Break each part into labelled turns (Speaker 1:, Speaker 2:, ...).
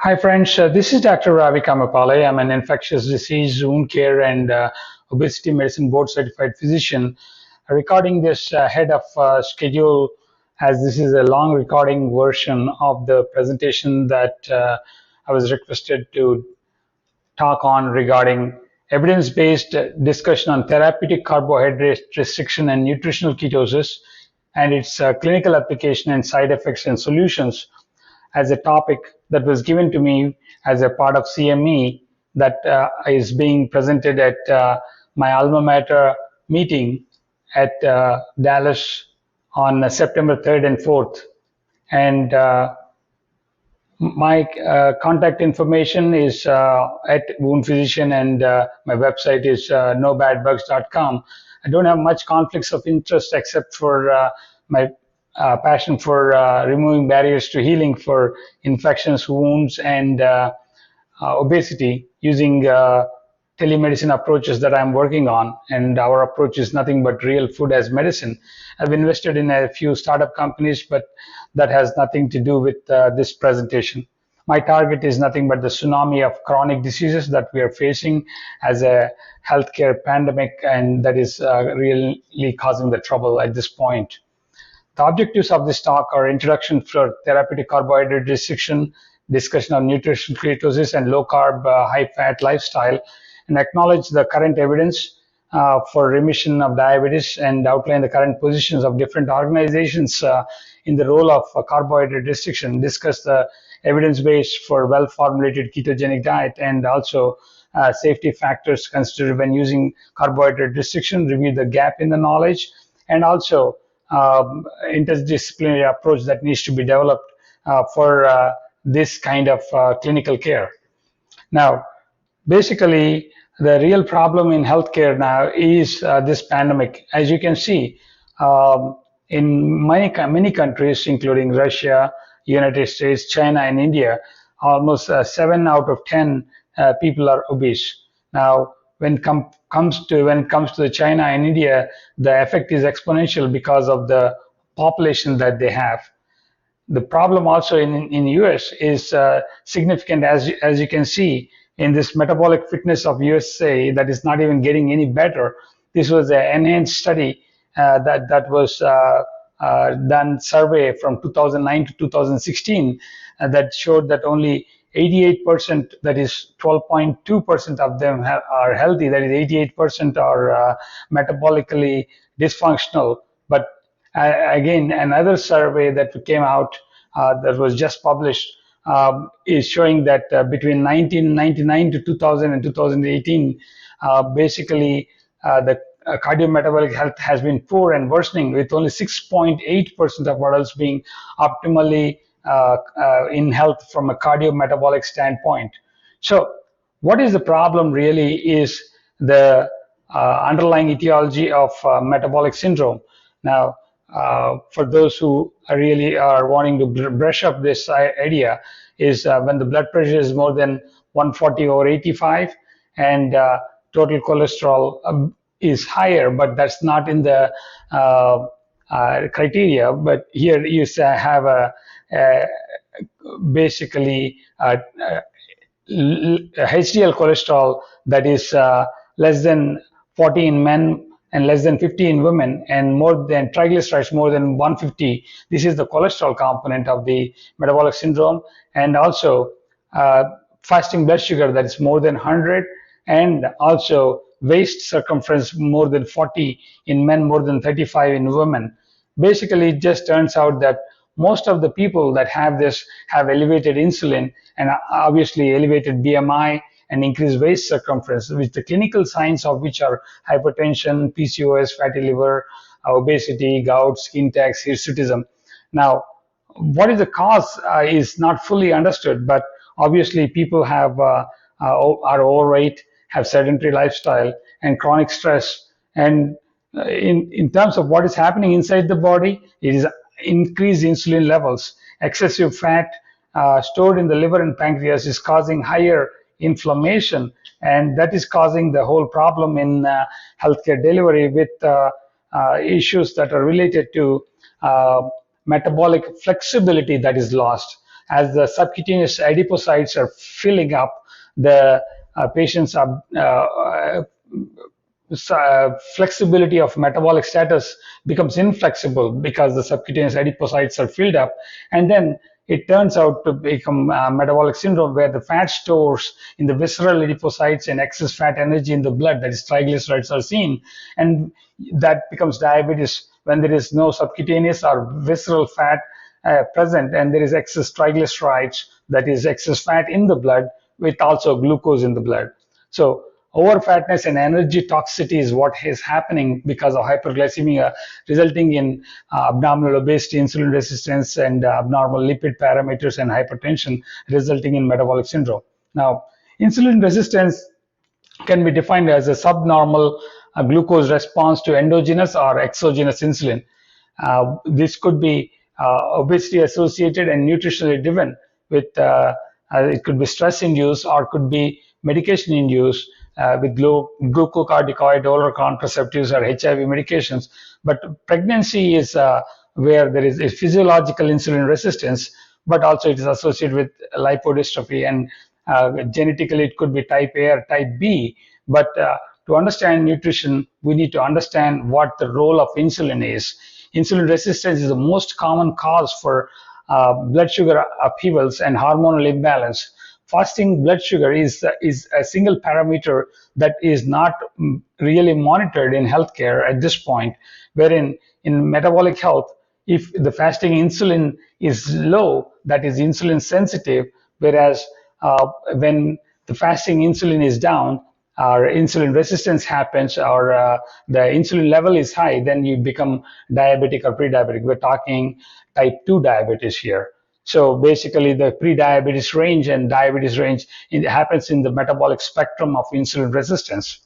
Speaker 1: Hi, friends. This is Dr. Ravi Kamapale. I'm an infectious disease, wound care, and obesity medicine board certified physician. Recording this ahead of schedule, as this is a long recording version of the presentation that I was requested to talk on regarding evidence-based discussion on therapeutic carbohydrate restriction and nutritional ketosis and its clinical application and side effects and solutions as a topic that was given to me as a part of CME that is being presented at my alma mater meeting at Dallas on September 3rd and 4th. And my contact information is at Wound Physician, and my website is nobadbugs.com. I don't have much conflicts of interest except for my passion for removing barriers to healing for infections, wounds, and obesity using telemedicine approaches that I'm working on. And our approach is nothing but real food as medicine. I've invested in a few startup companies, but that has nothing to do with this presentation. My target is nothing but the tsunami of chronic diseases that we are facing as a healthcare pandemic, and that is really causing the trouble at this point. The objectives of this talk are introduction for therapeutic carbohydrate restriction, discussion of nutritional ketosis and low-carb, high-fat lifestyle, and acknowledge the current evidence for remission of diabetes and outline the current positions of different organizations in the role of carbohydrate restriction, discuss the evidence base for well-formulated ketogenic diet, and also safety factors considered when using carbohydrate restriction, review the gap in the knowledge, and also interdisciplinary approach that needs to be developed for this kind of clinical care. Now, basically, the real problem in healthcare now is this pandemic. As you can see, in many countries, including Russia, United States, China, and India, almost 7 out of 10 people are obese. Now, when it comes to China and India, the effect is exponential because of the population that they have. The problem also in US is significant, as you can see in this metabolic fitness of USA that is not even getting any better. This was an enhanced study that was done survey from 2009 to 2016 that showed that only 88%, that is 12.2% of them are healthy, that is 88% are metabolically dysfunctional. But again, another survey that came out that was just published is showing that between 1999 to 2000 and 2018, basically the cardiometabolic health has been poor and worsening, with only 6.8% of adults being optimally in health from a cardiometabolic standpoint. So what is the problem really is the underlying etiology of metabolic syndrome. Now, for those who really are wanting to brush up this idea, is when the blood pressure is more than 140 over 85 and total cholesterol is higher, but that's not in the criteria. But here you have a basically HDL cholesterol that is less than 40 in men and less than 50 in women, and more than triglycerides more than 150. This is the cholesterol component of the metabolic syndrome, and also fasting blood sugar that is more than 100, and also waist circumference more than 40 in men, more than 35 in women. Basically, it just turns out that most of the people that have this have elevated insulin and obviously elevated BMI and increased waist circumference, which the clinical signs of which are hypertension, PCOS, fatty liver, obesity, gout, skin tax, hirsutism. Now, what is the cause is not fully understood, but obviously people have are overweight, have sedentary lifestyle, and chronic stress. And in terms of what is happening inside the body, it is increased insulin levels. Excessive fat stored in the liver and pancreas is causing higher inflammation, and that is causing the whole problem in healthcare delivery with issues that are related to metabolic flexibility that is lost. as the subcutaneous adipocytes are filling up, the patients are flexibility of metabolic status becomes inflexible because the subcutaneous adipocytes are filled up, and then it turns out to become metabolic syndrome where the fat stores in the visceral adipocytes and excess fat energy in the blood, that is triglycerides, are seen, and that becomes diabetes when there is no subcutaneous or visceral fat present, and there is excess triglycerides, that is excess fat in the blood with also glucose in the blood. So overfatness and energy toxicity is what is happening because of hyperglycemia, resulting in abdominal obesity, insulin resistance, and abnormal lipid parameters and hypertension, resulting in metabolic syndrome. Now, insulin resistance can be defined as a subnormal glucose response to endogenous or exogenous insulin. This could be obesity associated and nutritionally driven with it could be stress induced or could be medication induced with glucocorticoid oral contraceptives or HIV medications. But pregnancy is where there is a physiological insulin resistance, but also it is associated with lipodystrophy, and genetically it could be type A or type B. But to understand nutrition, we need to understand what the role of insulin is. Insulin resistance is the most common cause for blood sugar upheavals and hormonal imbalance. Fasting blood sugar is a single parameter that is not really monitored in healthcare at this point, wherein in metabolic health, if the fasting insulin is low, that is insulin sensitive, whereas when the fasting insulin is down, or insulin resistance happens, or the insulin level is high, then you become diabetic or pre-diabetic. We're talking type 2 diabetes here. So basically the pre-diabetes range and diabetes range, it happens in the metabolic spectrum of insulin resistance.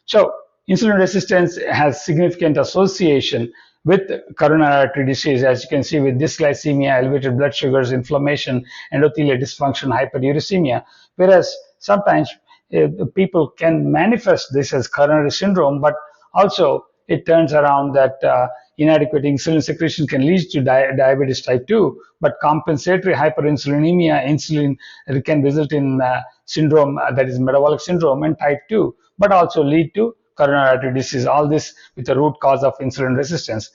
Speaker 1: So insulin resistance has significant association with coronary artery disease, as you can see, with dysglycemia, elevated blood sugars, inflammation, endothelial dysfunction, hyperuricemia, whereas sometimes people can manifest this as coronary syndrome, but also it turns around that inadequate insulin secretion can lead to diabetes type 2, but compensatory hyperinsulinemia, insulin can result in syndrome, that is metabolic syndrome and type 2, but also lead to coronary artery disease, all this with the root cause of insulin resistance.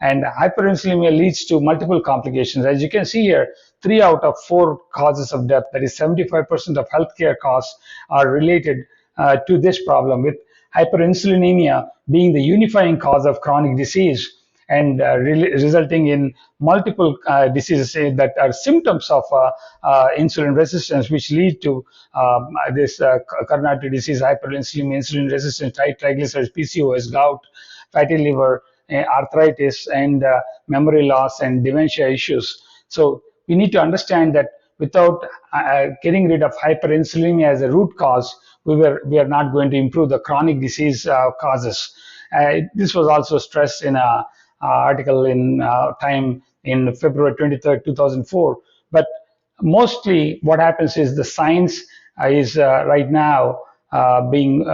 Speaker 1: And hyperinsulinemia leads to multiple complications. As you can see here, 3 out of 4 causes of death, that is 75% of healthcare costs, are related to this problem, with hyperinsulinemia being the unifying cause of chronic disease and resulting in multiple diseases that are symptoms of insulin resistance, which lead to this coronary artery disease, hyperinsulinemia, insulin resistance, high triglycerides, PCOS, gout, fatty liver, arthritis, and memory loss and dementia issues. So we need to understand that without getting rid of hyperinsulinemia as a root cause, we are not going to improve the chronic disease causes. This was also stressed in an article in Time in February 23rd, 2004. But mostly what happens is the science is right now being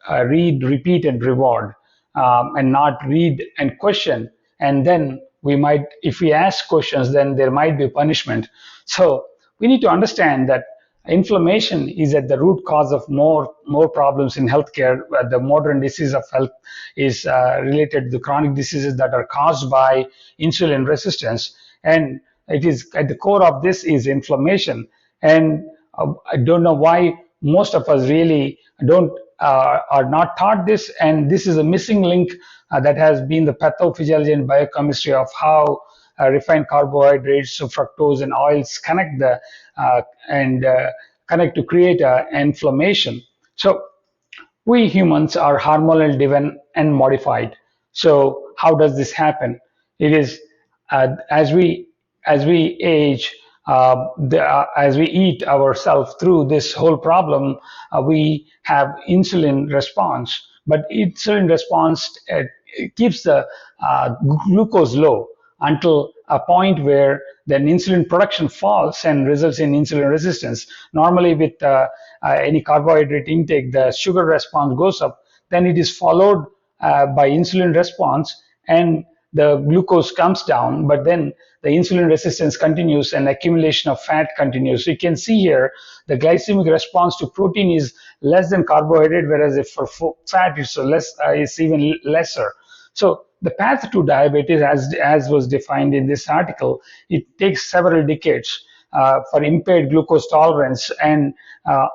Speaker 1: read, repeat, and reward, and not read and question. And then we might, if we ask questions, then there might be punishment. So we need to understand that inflammation is at the root cause of more problems in healthcare. The modern disease of health is related to chronic diseases that are caused by insulin resistance, and it is at the core of this is inflammation. And I don't know why most of us really don't are not taught this, and this is a missing link that has been the pathophysiology and biochemistry of how refined carbohydrates, so fructose and oils connect connect to create inflammation. So we humans are hormonal driven and modified. So how does this happen? It is as we age, as we eat ourselves through this whole problem, we have insulin response. But insulin response keeps the glucose low until a point where then insulin production falls and results in insulin resistance. Normally with any carbohydrate intake, the sugar response goes up, then it is followed by insulin response, and the glucose comes down, but then the insulin resistance continues and accumulation of fat continues. So you can see here the glycemic response to protein is less than carbohydrate, whereas if for fat it's less, it's even lesser. So the path to diabetes, as was defined in this article, it takes several decades for impaired glucose tolerance, and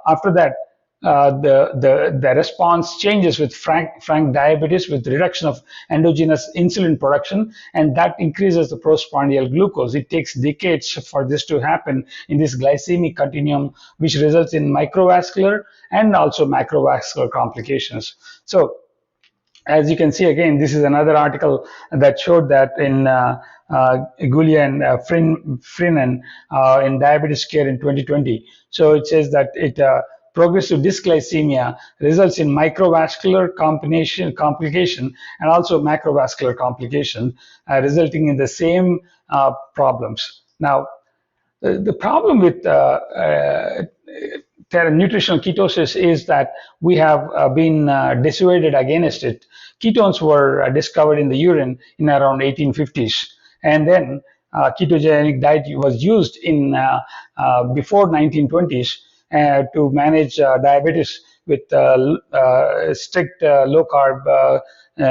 Speaker 1: after that, the response changes with frank diabetes with reduction of endogenous insulin production, and that increases the postprandial glucose. It takes decades for this to happen in this glycemic continuum, which results in microvascular and also macrovascular complications. So as you can see, again, this is another article that showed that in Gulia and Frinnen in diabetes care in 2020. So it says that progressive dysglycemia results in microvascular complication and also macrovascular complication, resulting in the same problems. Now, the problem with nutritional ketosis is that we have been dissuaded against it. Ketones were discovered in the urine in around 1850s, and then ketogenic diet was used in before 1920s to manage diabetes with strict low carb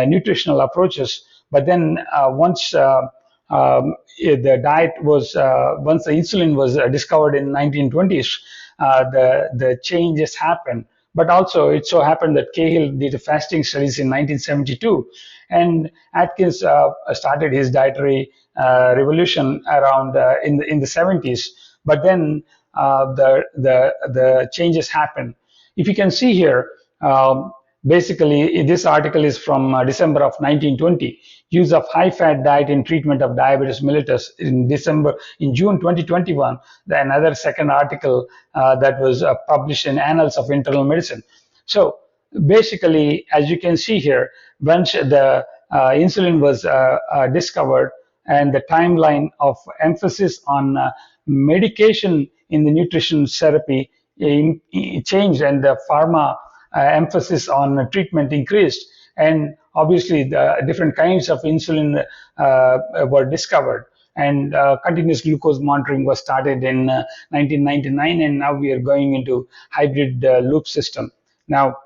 Speaker 1: nutritional approaches. But then once the diet was once the insulin was discovered in 1920s, the changes happened. But also, it so happened that Cahill did fasting studies in 1972, and Atkins started his dietary revolution around in the 70s. But then the changes happened. If you can see here, basically, this article is from December of 1920. Use of high-fat diet in treatment of diabetes mellitus in June 2021. Another second article that was published in Annals of Internal Medicine. So basically, as you can see here, once the insulin was discovered, and the timeline of emphasis on medication in the nutrition therapy changed, and the pharma emphasis on treatment increased, and obviously the different kinds of insulin were discovered, and continuous glucose monitoring was started in 1999, and now we are going into hybrid loop system. Now,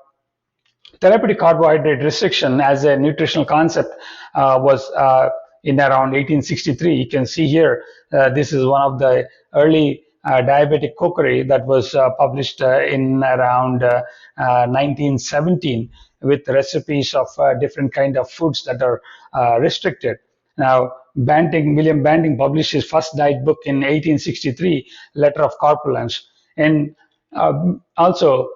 Speaker 1: therapeutic carbohydrate restriction as a nutritional concept was in around 1863. You can see here, this is one of the early diabetic cookery that was published in around 1917 with recipes of different kind of foods that are restricted. Now, William Banting published his first diet book in 1863, Letter of Corpulence. And also,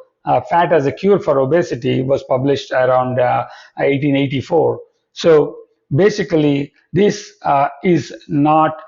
Speaker 1: Fat as a Cure for Obesity was published around 1884. So basically, this is not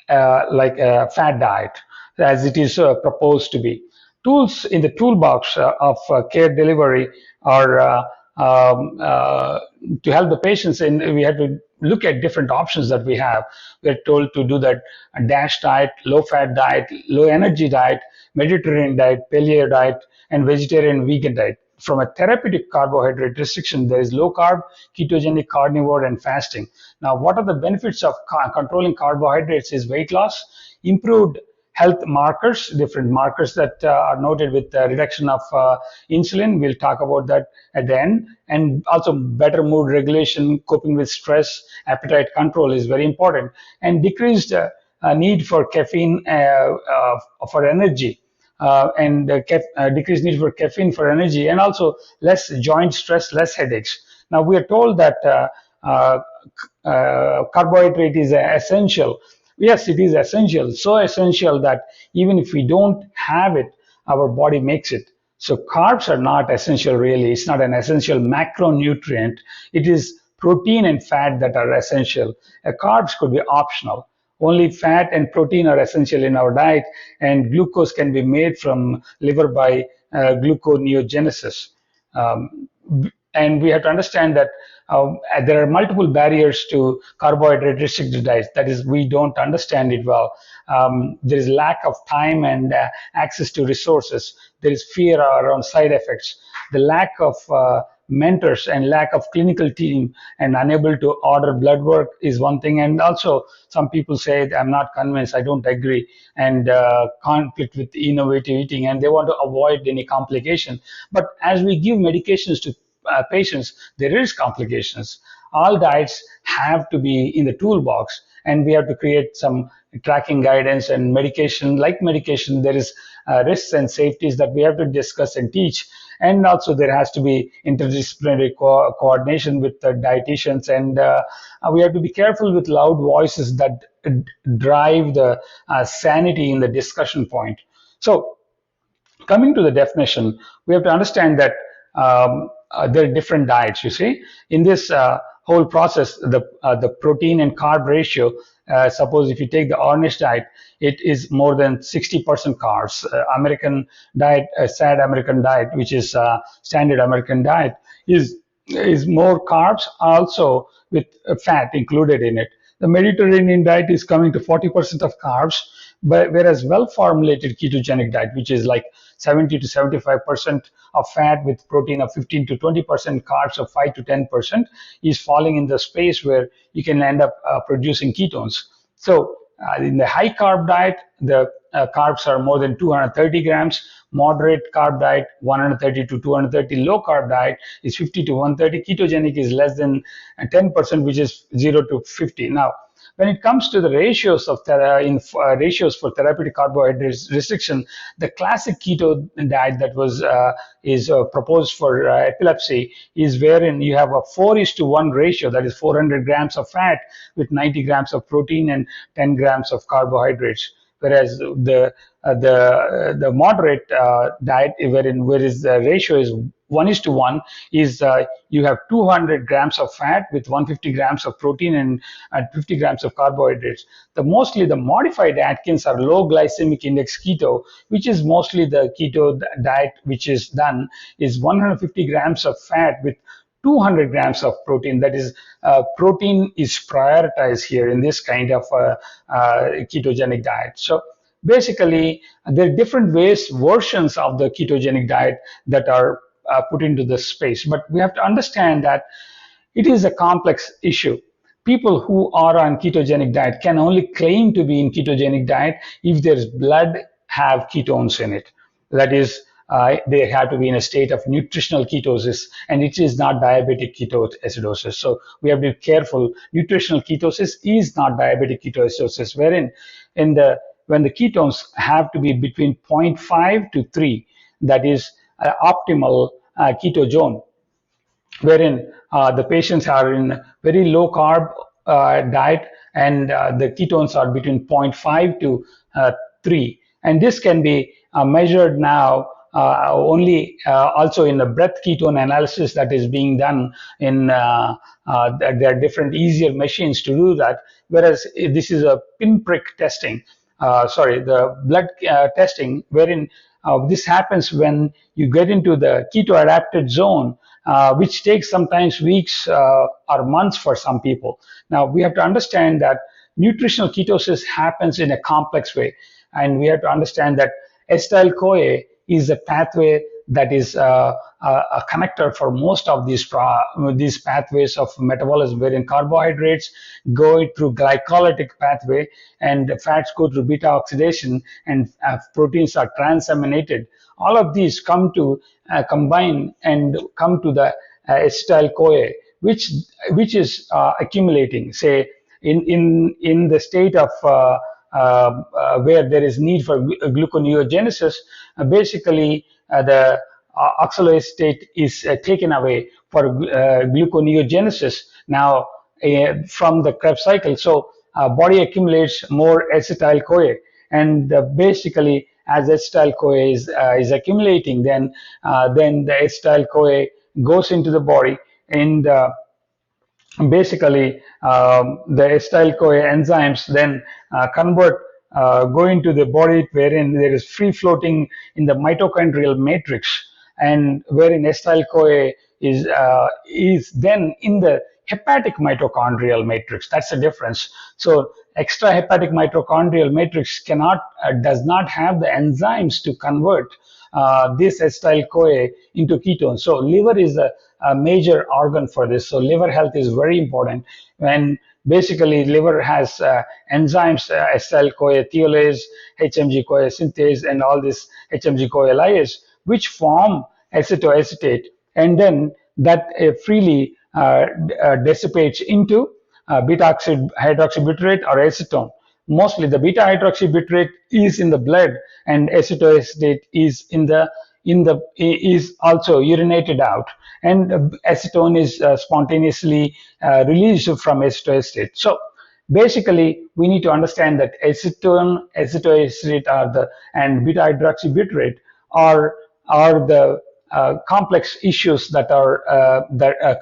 Speaker 1: like a fat diet as it is proposed to be. Tools in the toolbox of care delivery are to help the patients, and we have to look at different options that we have. We're told to do that DASH diet, low-fat diet, low-energy diet, Mediterranean diet, paleo diet, and vegetarian vegan diet. From a therapeutic carbohydrate restriction, there is low carb, ketogenic, carnivore, and fasting. Now, what are the benefits of controlling carbohydrates is weight loss, improved health markers, different markers that are noted with the reduction of insulin. We'll talk about that at the end. And also better mood regulation, coping with stress, appetite control is very important. And decreased need for caffeine for energy. Decreased need for caffeine for energy, and also less joint stress, less headaches. Now, we are told that carbohydrate is essential. Yes, it is essential, so essential that even if we don't have it, our body makes it. So carbs are not essential really. It's not an essential macronutrient. It is protein and fat that are essential. Carbs could be optional. Only fat and protein are essential in our diet, and glucose can be made from liver by gluconeogenesis. And we have to understand that there are multiple barriers to carbohydrate restricted diets. That is, we don't understand it well. There is lack of time and access to resources. There is fear around side effects. The lack of mentors and lack of clinical team and unable to order blood work is one thing. And also, some people say, I'm not convinced, I don't agree, and conflict with innovative eating, and they want to avoid any complication. But as we give medications to patients, there is complications. All diets have to be in the toolbox, and we have to create some tracking guidance and medication. Like medication, there is risks and safeties that we have to discuss and teach. And also, there has to be interdisciplinary coordination with the dietitians, and we have to be careful with loud voices that drive the sanity in the discussion point. So, coming to the definition, we have to understand that there are different diets. You see, in this whole process, the protein and carb ratio. Suppose if you take the Ornish diet, it is more than 60% carbs. American diet, SAD American diet, which is standard American diet, is more carbs, also with fat included in it. The Mediterranean diet is coming to 40% of carbs, but whereas well-formulated ketogenic diet, which is like 70 to 75% of fat with protein of 15 to 20%, carbs of 5 to 10%, is falling in the space where you can end up producing ketones. So in the high carb diet, the carbs are more than 230 grams. Moderate carb diet, 130 to 230. Low carb diet is 50 to 130. Ketogenic is less than 10%, which is 0 to 50. Now, when it comes to the ratios of ratios for therapeutic carbohydrate restriction, the classic keto diet that was is proposed for epilepsy is wherein you have a 4:1 ratio, that is 400 grams of fat with 90 grams of protein and 10 grams of carbohydrates. Whereas the moderate diet, whereas the ratio is 1:1, is you have 200 grams of fat with 150 grams of protein and 50 grams of carbohydrates. Mostly the modified Atkins or low glycemic index keto, which is mostly the keto diet which is done, is 150 grams of fat with 200 grams of protein. That is, protein is prioritized here in this kind of ketogenic diet. So basically, there are different versions of the ketogenic diet that are put into the space. But we have to understand that it is a complex issue. People who are on ketogenic diet can only claim to be in ketogenic diet if their blood have ketones in it. That is, they have to be in a state of nutritional ketosis, and it is not diabetic ketoacidosis. So we have to be careful. Nutritional ketosis is not diabetic ketoacidosis, wherein when the ketones have to be between 0.5 to 3, that is optimal keto zone, wherein the patients are in very low carb diet, and the ketones are between 0.5 to 3. And this can be measured now only also in the breath ketone analysis that is being done in there are different easier machines to do that, whereas this is a pinprick testing, the blood testing, wherein this happens when you get into the keto adapted zone, which takes sometimes weeks or months for some people. Now, we have to understand that nutritional ketosis happens in a complex way, and we have to understand that acetyl-CoA is a pathway that is a connector for most of these pathways of metabolism, wherein carbohydrates go through glycolytic pathway and fats go through beta oxidation, and proteins are transaminated. All of these come to combine and come to the acetyl-CoA, which is accumulating, say, in the state of where there is need for gluconeogenesis. Basically, the oxaloate state is taken away for gluconeogenesis now from the Krebs cycle. So body accumulates more acetyl-CoA, and basically, as acetyl-CoA is accumulating, then the acetyl-CoA goes into the body, and basically the acetyl-CoA enzymes then convert go into the body, wherein there is free floating in the mitochondrial matrix, and wherein acetyl-CoA is then in the hepatic mitochondrial matrix. That's the difference. So extrahepatic mitochondrial matrix does not have the enzymes to convert this acetyl CoA into ketones. So liver is a major organ for this. So liver health is very important. And basically, liver has enzymes, acetyl CoA thiolase, HMG CoA synthase, and all this HMG CoA lyase, which form acetoacetate, and then that freely dissipates into beta hydroxybutyrate or acetone. Mostly the beta hydroxybutyrate is in the blood, and acetoacetate is is also urinated out, and acetone is spontaneously released from acetoacetate. So basically, we need to understand that acetone, acetoacetate and beta hydroxybutyrate are the complex issues that are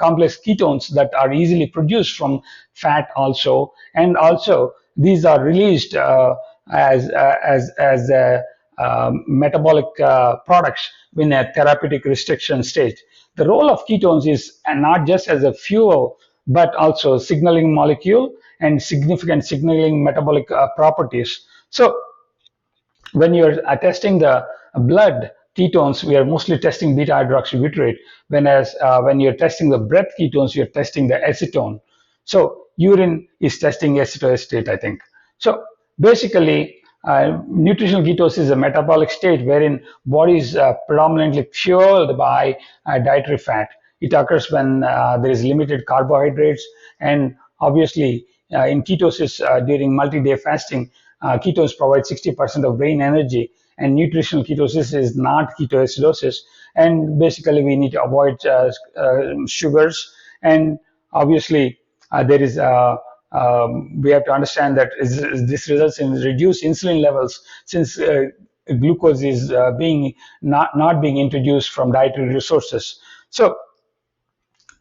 Speaker 1: complex ketones that are easily produced from fat also, and also these are released as metabolic products in a therapeutic restriction state. The role of ketones is not just as a fuel, but also signaling molecule and significant signaling metabolic properties. So when you're testing the blood ketones, we are mostly testing beta hydroxybutyrate, whereas when you're testing the breath ketones, you're testing the acetone. So urine is testing acetoacetate, I think. So basically, nutritional ketosis is a metabolic state wherein body is predominantly fueled by dietary fat. It occurs when there is limited carbohydrates, and obviously in ketosis during multi-day fasting, ketones provide 60% of brain energy, and nutritional ketosis is not ketoacidosis. And basically, we need to avoid sugars, and obviously, there is we have to understand that this results in reduced insulin levels, since glucose is being not being introduced from dietary resources. So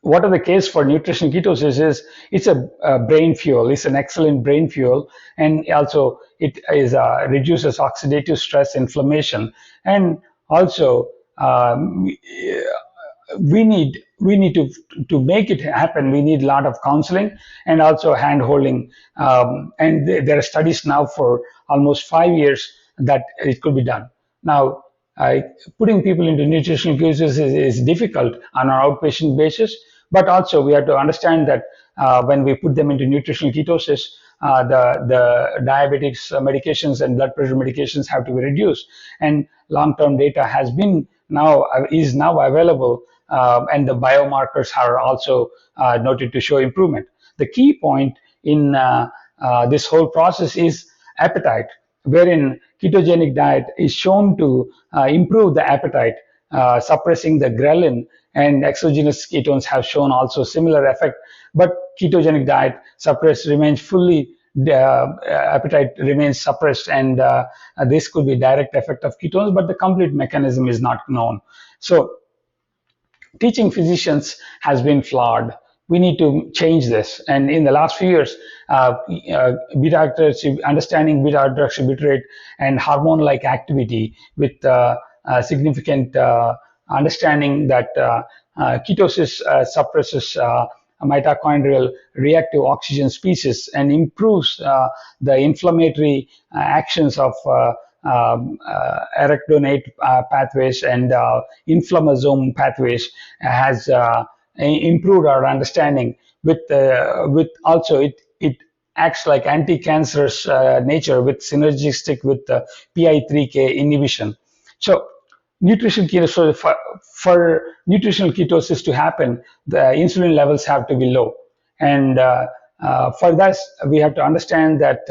Speaker 1: what are the case for nutritional ketosis is it's a brain fuel. It's an excellent brain fuel, and also it is reduces oxidative stress, inflammation, and also we need to make it happen. We need a lot of counseling and also hand holding. And there are studies now for almost 5 years that it could be done. Now, putting people into nutritional ketosis is difficult on an outpatient basis, but also we have to understand that when we put them into nutritional ketosis, the diabetics medications and blood pressure medications have to be reduced, and long-term data is now available, and the biomarkers are also noted to show improvement. The key point in this whole process is appetite, wherein ketogenic diet is shown to improve the appetite, suppressing the ghrelin, and exogenous ketones have shown also similar effect. But ketogenic diet appetite remains suppressed, and this could be direct effect of ketones, but the complete mechanism is not known. So teaching physicians has been flawed. We need to change this. And in the last few years, understanding beta hydroxybutyrate and hormone-like activity with significant understanding that ketosis suppresses mitochondrial reactive oxygen species and improves the inflammatory actions of arachidonate pathways and inflammasome pathways has improved our understanding. With also it acts like anti-cancerous nature with synergistic with PI3K inhibition. So nutritional ketosis, for nutritional ketosis to happen, the insulin levels have to be low, and for that we have to understand that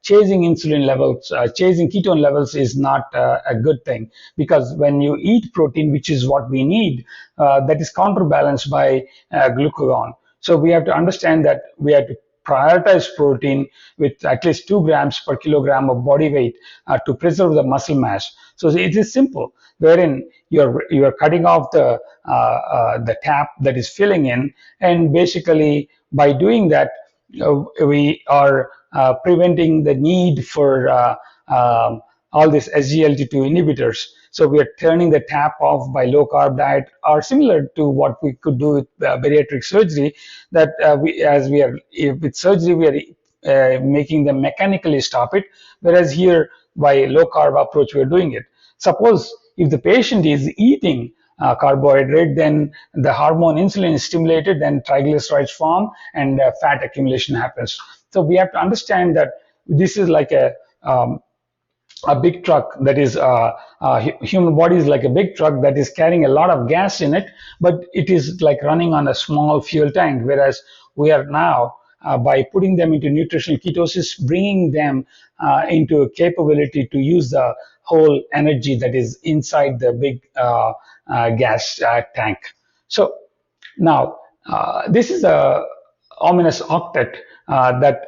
Speaker 1: chasing insulin levels, chasing ketone levels is not a good thing, because when you eat protein, which is what we need, that is counterbalanced by glucagon. So we have to understand that we have to prioritize protein with at least 2 grams per kilogram of body weight to preserve the muscle mass. So it is simple, wherein you are cutting off the tap that is filling in, and basically by doing that, we are preventing the need for all these SGLT2 inhibitors. So we are turning the tap off by low carb diet, or similar to what we could do with bariatric surgery. That with surgery we are making them mechanically stop it, whereas here by low carb approach we are doing it. Suppose if the patient is eating carbohydrate, then the hormone insulin is stimulated, then triglycerides form, and fat accumulation happens. So we have to understand that this is like a big truck that is human body is like a big truck that is carrying a lot of gas in it, but it is like running on a small fuel tank, whereas we are now by putting them into nutritional ketosis, bringing them into a capability to use the whole energy that is inside the big gas tank. So now, this is a ominous octet that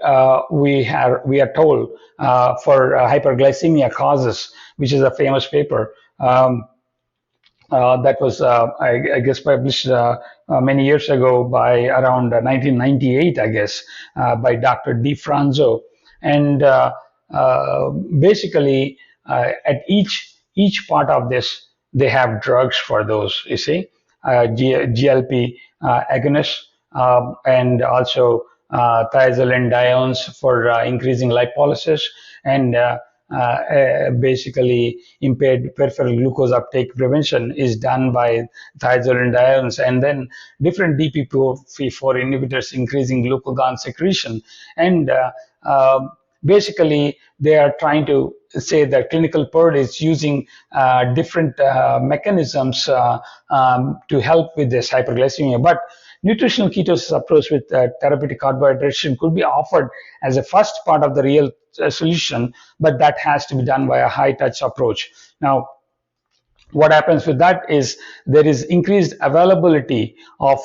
Speaker 1: we are told for hyperglycemia causes, which is a famous paper. That was, I guess, published many years ago by around 1998, I guess, by Dr. DiFranzo. And basically, at each part of this, they have drugs for those, you see, GLP agonists, and also thiazolidinediones for increasing lipolysis, and basically impaired peripheral glucose uptake prevention is done by thiazolidinediones, and then different DPP-4 inhibitors increasing glucagon secretion. And basically they are trying to say that clinical PERD is using different mechanisms to help with this hyperglycemia. But nutritional ketosis approach with therapeutic carbohydration could be offered as a first part of the real solution, but that has to be done by a high touch approach. Now, what happens with that is there is increased availability of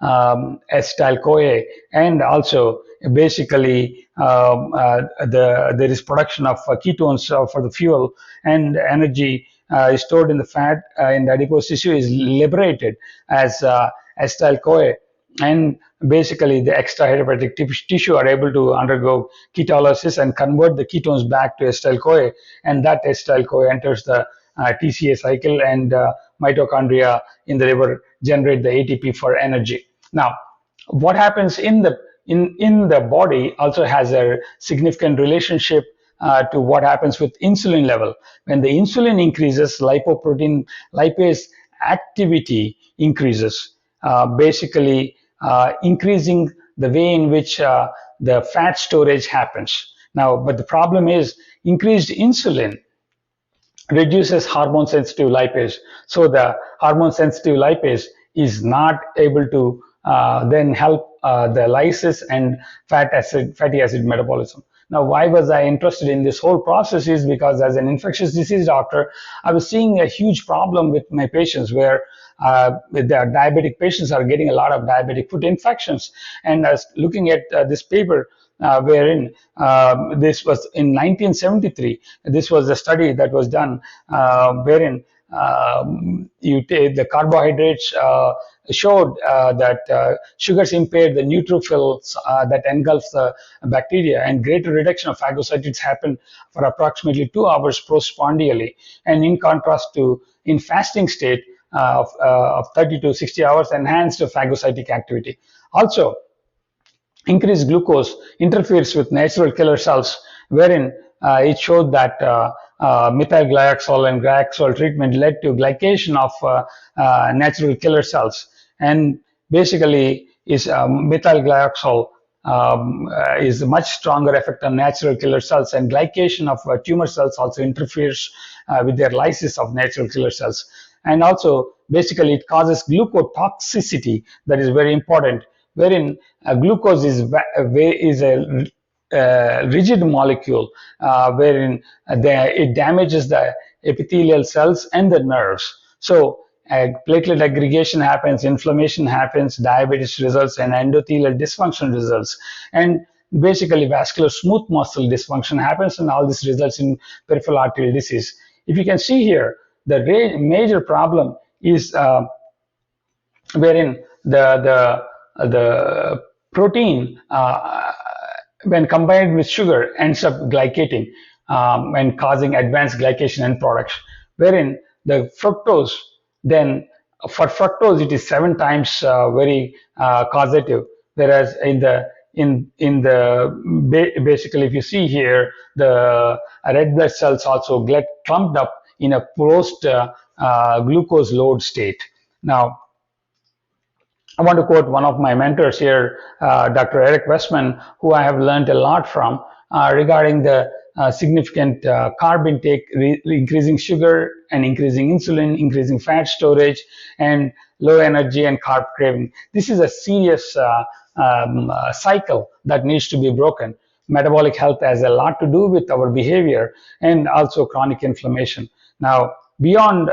Speaker 1: acetyl-CoA, and also basically there is production of ketones for the fuel, and energy is stored in the fat in the adipose tissue is liberated as acetyl-CoA, and basically the extrahepatic tissue are able to undergo ketolysis and convert the ketones back to acetyl-CoA, and that acetyl-CoA enters the TCA cycle, and mitochondria in the liver generate the ATP for energy. Now, what happens in the body also has a significant relationship to what happens with insulin level. When the insulin increases, lipoprotein lipase activity increases, basically increasing the way in which the fat storage happens. Now, but the problem is increased insulin reduces hormone sensitive lipase. So the hormone sensitive lipase is not able to then help the lysis and fatty acid metabolism. Now, why was I interested in this whole process is because as an infectious disease doctor, I was seeing a huge problem with my patients where the diabetic patients are getting a lot of diabetic foot infections. And I was looking at this paper wherein this was in 1973. This was a study that was done wherein you take the carbohydrates showed that sugars impaired the neutrophils that engulfs the bacteria, and greater reduction of phagocytates happened for approximately 2 hours postprandially. And in contrast to in fasting state of 30 to 60 hours, enhanced phagocytic activity. Also, increased glucose interferes with natural killer cells, wherein it showed that methylglyoxal and glyoxal treatment led to glycation of natural killer cells. And basically, is methylglyoxal is a much stronger effect on natural killer cells, and glycation of tumor cells also interferes with their lysis of natural killer cells. And also, basically, it causes glucotoxicity that is very important, wherein glucose is a rigid molecule, wherein it damages the epithelial cells and the nerves. So platelet aggregation happens, inflammation happens, diabetes results, and endothelial dysfunction results. And basically vascular smooth muscle dysfunction happens, and all this results in peripheral arterial disease. If you can see here, the major problem is wherein the protein when combined with sugar ends up glycating and causing advanced glycation end products, wherein the fructose, then for fructose it is 7 times very causative, whereas basically if you see here, the red blood cells also get clumped up in a post glucose load state. Now, I want to quote one of my mentors here, Dr. Eric Westman, who I have learned a lot from regarding the significant carb intake, increasing sugar and increasing insulin, increasing fat storage, and low energy and carb craving. This is a serious cycle that needs to be broken. Metabolic health has a lot to do with our behavior and also chronic inflammation. Now, beyond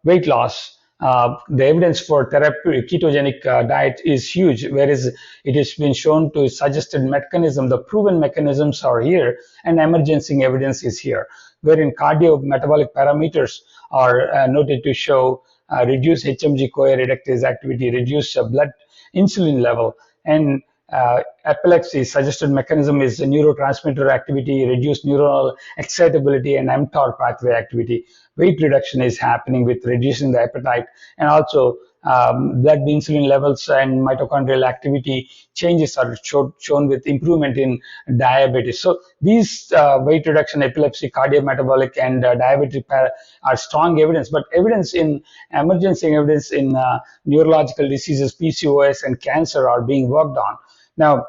Speaker 1: weight loss, the evidence for therapeutic ketogenic diet is huge, whereas it has been shown to suggested mechanism, the proven mechanisms are here, and emerging evidence is here, wherein cardiometabolic parameters are noted to show reduced HMG-CoA reductase activity, reduced blood insulin level, and epilepsy suggested mechanism is neurotransmitter activity, reduced neuronal excitability, and mTOR pathway activity. Weight reduction is happening with reducing the appetite, and also blood insulin levels and mitochondrial activity changes are shown with improvement in diabetes. So these weight reduction, epilepsy, cardiometabolic, and diabetes are strong evidence, but emerging evidence in neurological diseases, PCOS, and cancer are being worked on. Now,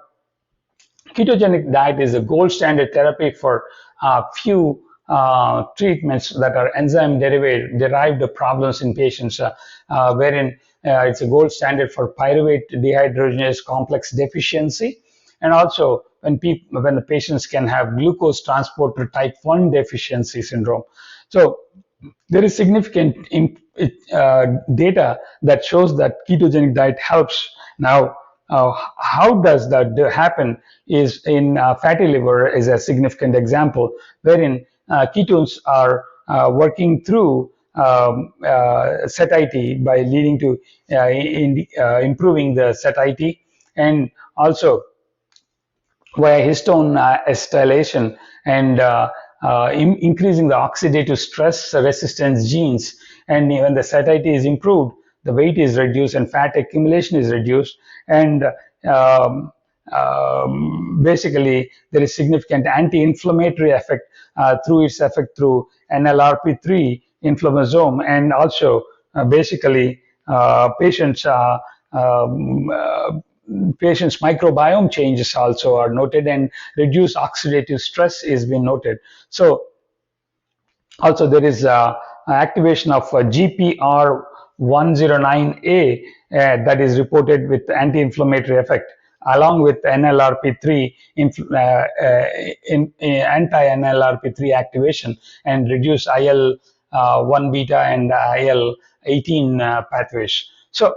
Speaker 1: ketogenic diet is a gold standard therapy for few treatments that are enzyme derived problems in patients, wherein it's a gold standard for pyruvate dehydrogenase complex deficiency, and also when the patients can have glucose transporter type 1 deficiency syndrome. So there is significant data that shows that ketogenic diet helps. Now, how does that happen is in fatty liver is a significant example, wherein ketones are working through satiety by leading to improving the satiety, and also via histone acetylation and increasing the oxidative stress resistance genes. And when the satiety is improved, the weight is reduced and fat accumulation is reduced, and basically there is significant anti-inflammatory effect through its effect through NLRP3 inflammasome, and also basically patients microbiome changes also are noted, and reduced oxidative stress is being noted. So also there is activation of GPR109A that is reported with anti-inflammatory effect, along with NLRP3 anti-NLRP3 activation, and reduce IL-1 beta and IL-18 pathways. So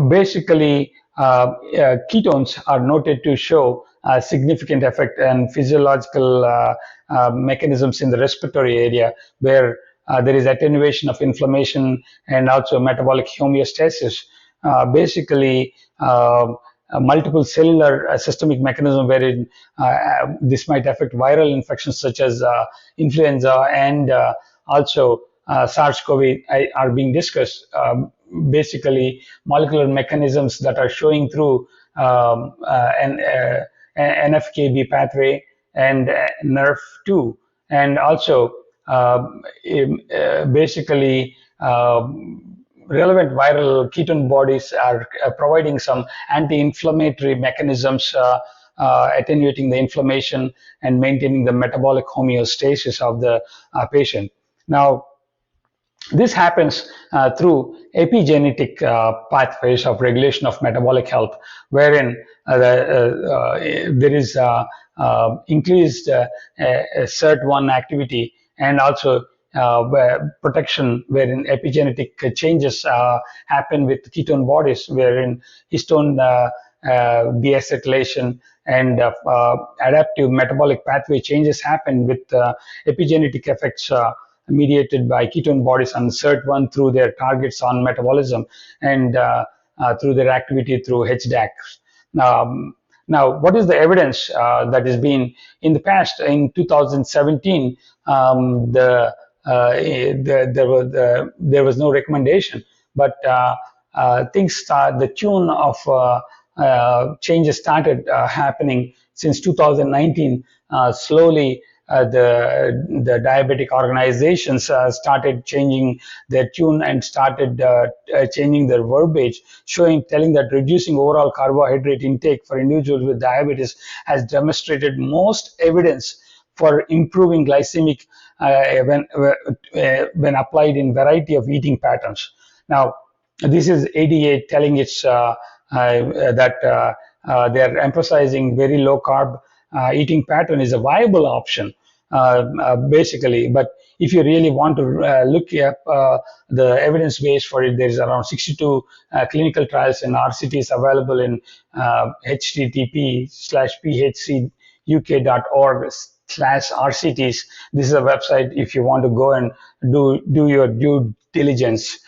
Speaker 1: basically, ketones are noted to show significant effect and physiological mechanisms in the respiratory area, where there is attenuation of inflammation and also metabolic homeostasis. Basically, multiple cellular systemic mechanism wherein this might affect viral infections such as influenza and also SARS-CoV are being discussed. Basically, molecular mechanisms that are showing through NFKB pathway and NERF2, and also basically relevant viral ketone bodies are providing some anti-inflammatory mechanisms, attenuating the inflammation and maintaining the metabolic homeostasis of the patient. Now, this happens through epigenetic pathways of regulation of metabolic health, wherein there is increased SIRT1 activity, and also protection, wherein epigenetic changes happen with ketone bodies, wherein histone deacetylation and adaptive metabolic pathway changes happen with epigenetic effects mediated by ketone bodies on SIRT1 through their targets on metabolism, and through their activity through HDACs. Now, what is the evidence that has been in the past? In 2017, there was no recommendation, but the tune of changes started happening since 2019. Slowly, the diabetic organizations started changing their tune and started changing their verbiage, telling that reducing overall carbohydrate intake for individuals with diabetes has demonstrated most evidence for improving glycemic when applied in variety of eating patterns. Now, this is ADA telling it's that they're emphasizing very low carb eating pattern is a viable option, basically. But if you really want to look up the evidence base for it, there's around 62 clinical trials and RCTs available in http://phcuk.org/RCTs. This is a website if you want to go and do your due diligence.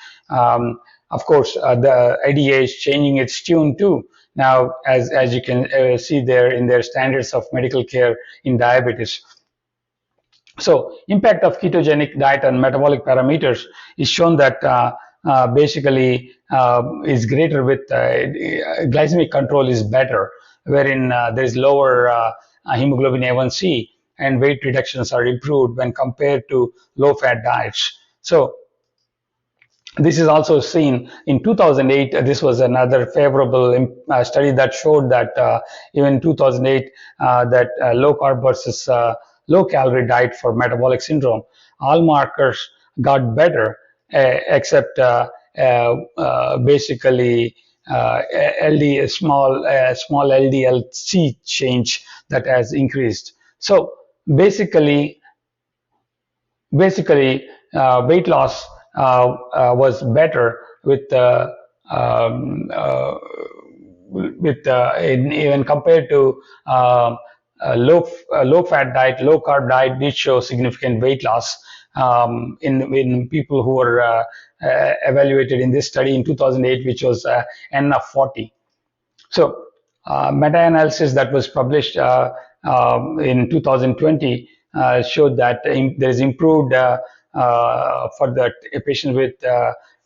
Speaker 1: Of course, the IDA is changing its tune too. Now, as you can see there in their standards of medical care in diabetes. So, impact of ketogenic diet on metabolic parameters is shown that basically is greater with glycemic control is better, wherein there is lower hemoglobin A1C and weight reductions are improved when compared to low-fat diets. So, this is also seen in 2008. This was another favorable study that showed that even in 2008 that low carb versus low calorie diet for metabolic syndrome, all markers got better except basically small LDL-C change that has increased. So basically weight loss was better with even compared to low fat diet, low carb diet did show significant weight loss in people who were evaluated in this study in 2008, which was N of 40. So meta-analysis that was published in 2020 showed that there is improved for the patient with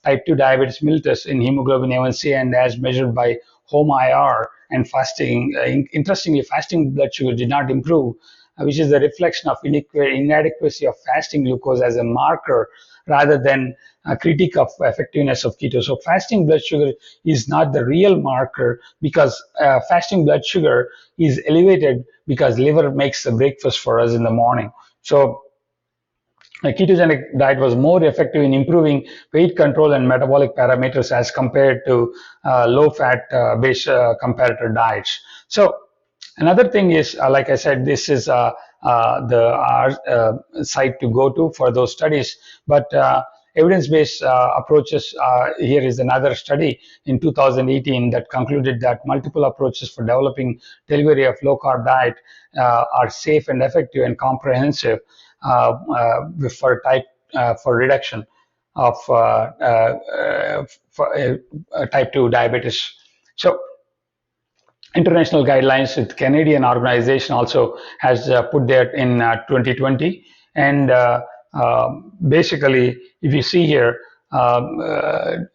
Speaker 1: type 2 diabetes mellitus in hemoglobin A1C and as measured by HOMA-IR and fasting. Interestingly, fasting blood sugar did not improve, which is a reflection of inadequacy of fasting glucose as a marker rather than a critique of effectiveness of keto. So fasting blood sugar is not the real marker because fasting blood sugar is elevated because liver makes the breakfast for us in the morning. So a ketogenic diet was more effective in improving weight control and metabolic parameters as compared to low-fat based comparator diets. So another thing is, like I said, this is the site to go to for those studies. But evidence-based approaches, here is another study in 2018 that concluded that multiple approaches for developing delivery of low-carb diet are safe and effective and comprehensive for reduction of type 2 diabetes. So international guidelines with Canadian organization also has put that in 2020. And basically, if you see here, the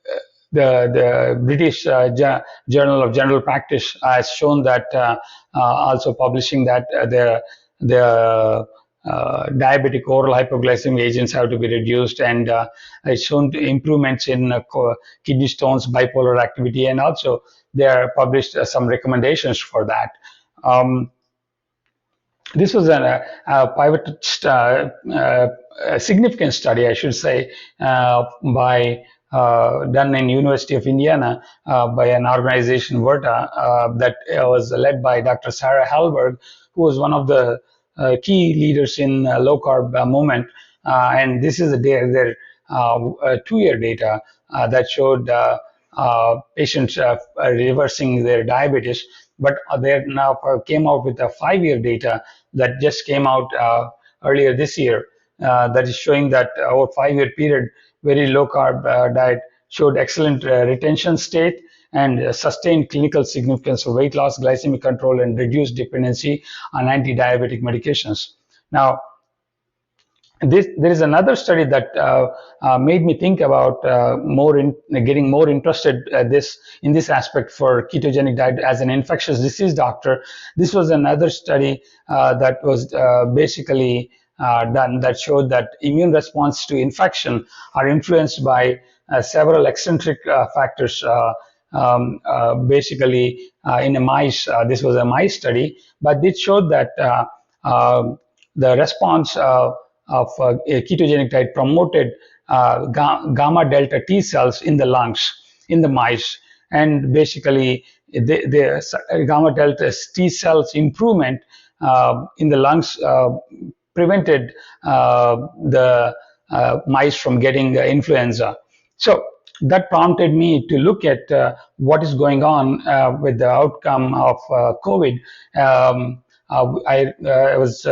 Speaker 1: British Journal of General Practice has shown that also publishing that the diabetic oral hypoglycemic agents have to be reduced, and it's shown improvements in kidney stones, bipolar activity, and also they are published some recommendations for that. This was a significant study, I should say, by done in University of Indiana by an organization, Verta, that was led by Dr. Sarah Hallberg, who was one of the key leaders in low carb movement, and this is their 2-year data that showed patients reversing their diabetes, but they now came out with a 5-year data that just came out earlier this year that is showing that over 5-year period, very low carb diet showed excellent retention state and sustained clinical significance for weight loss, glycemic control, and reduced dependency on anti-diabetic medications. Now, There is another study that made me think about getting more interested in this aspect for ketogenic diet as an infectious disease doctor. This was another study that was basically done that showed that immune response to infection are influenced by several eccentric factors. Basically, in a mice, this was a mice study, but it showed that the response of a ketogenic diet promoted gamma delta T cells in the lungs in the mice, and basically the gamma delta T cells improvement in the lungs prevented the mice from getting influenza. So that prompted me to look at what is going on with the outcome of COVID. I was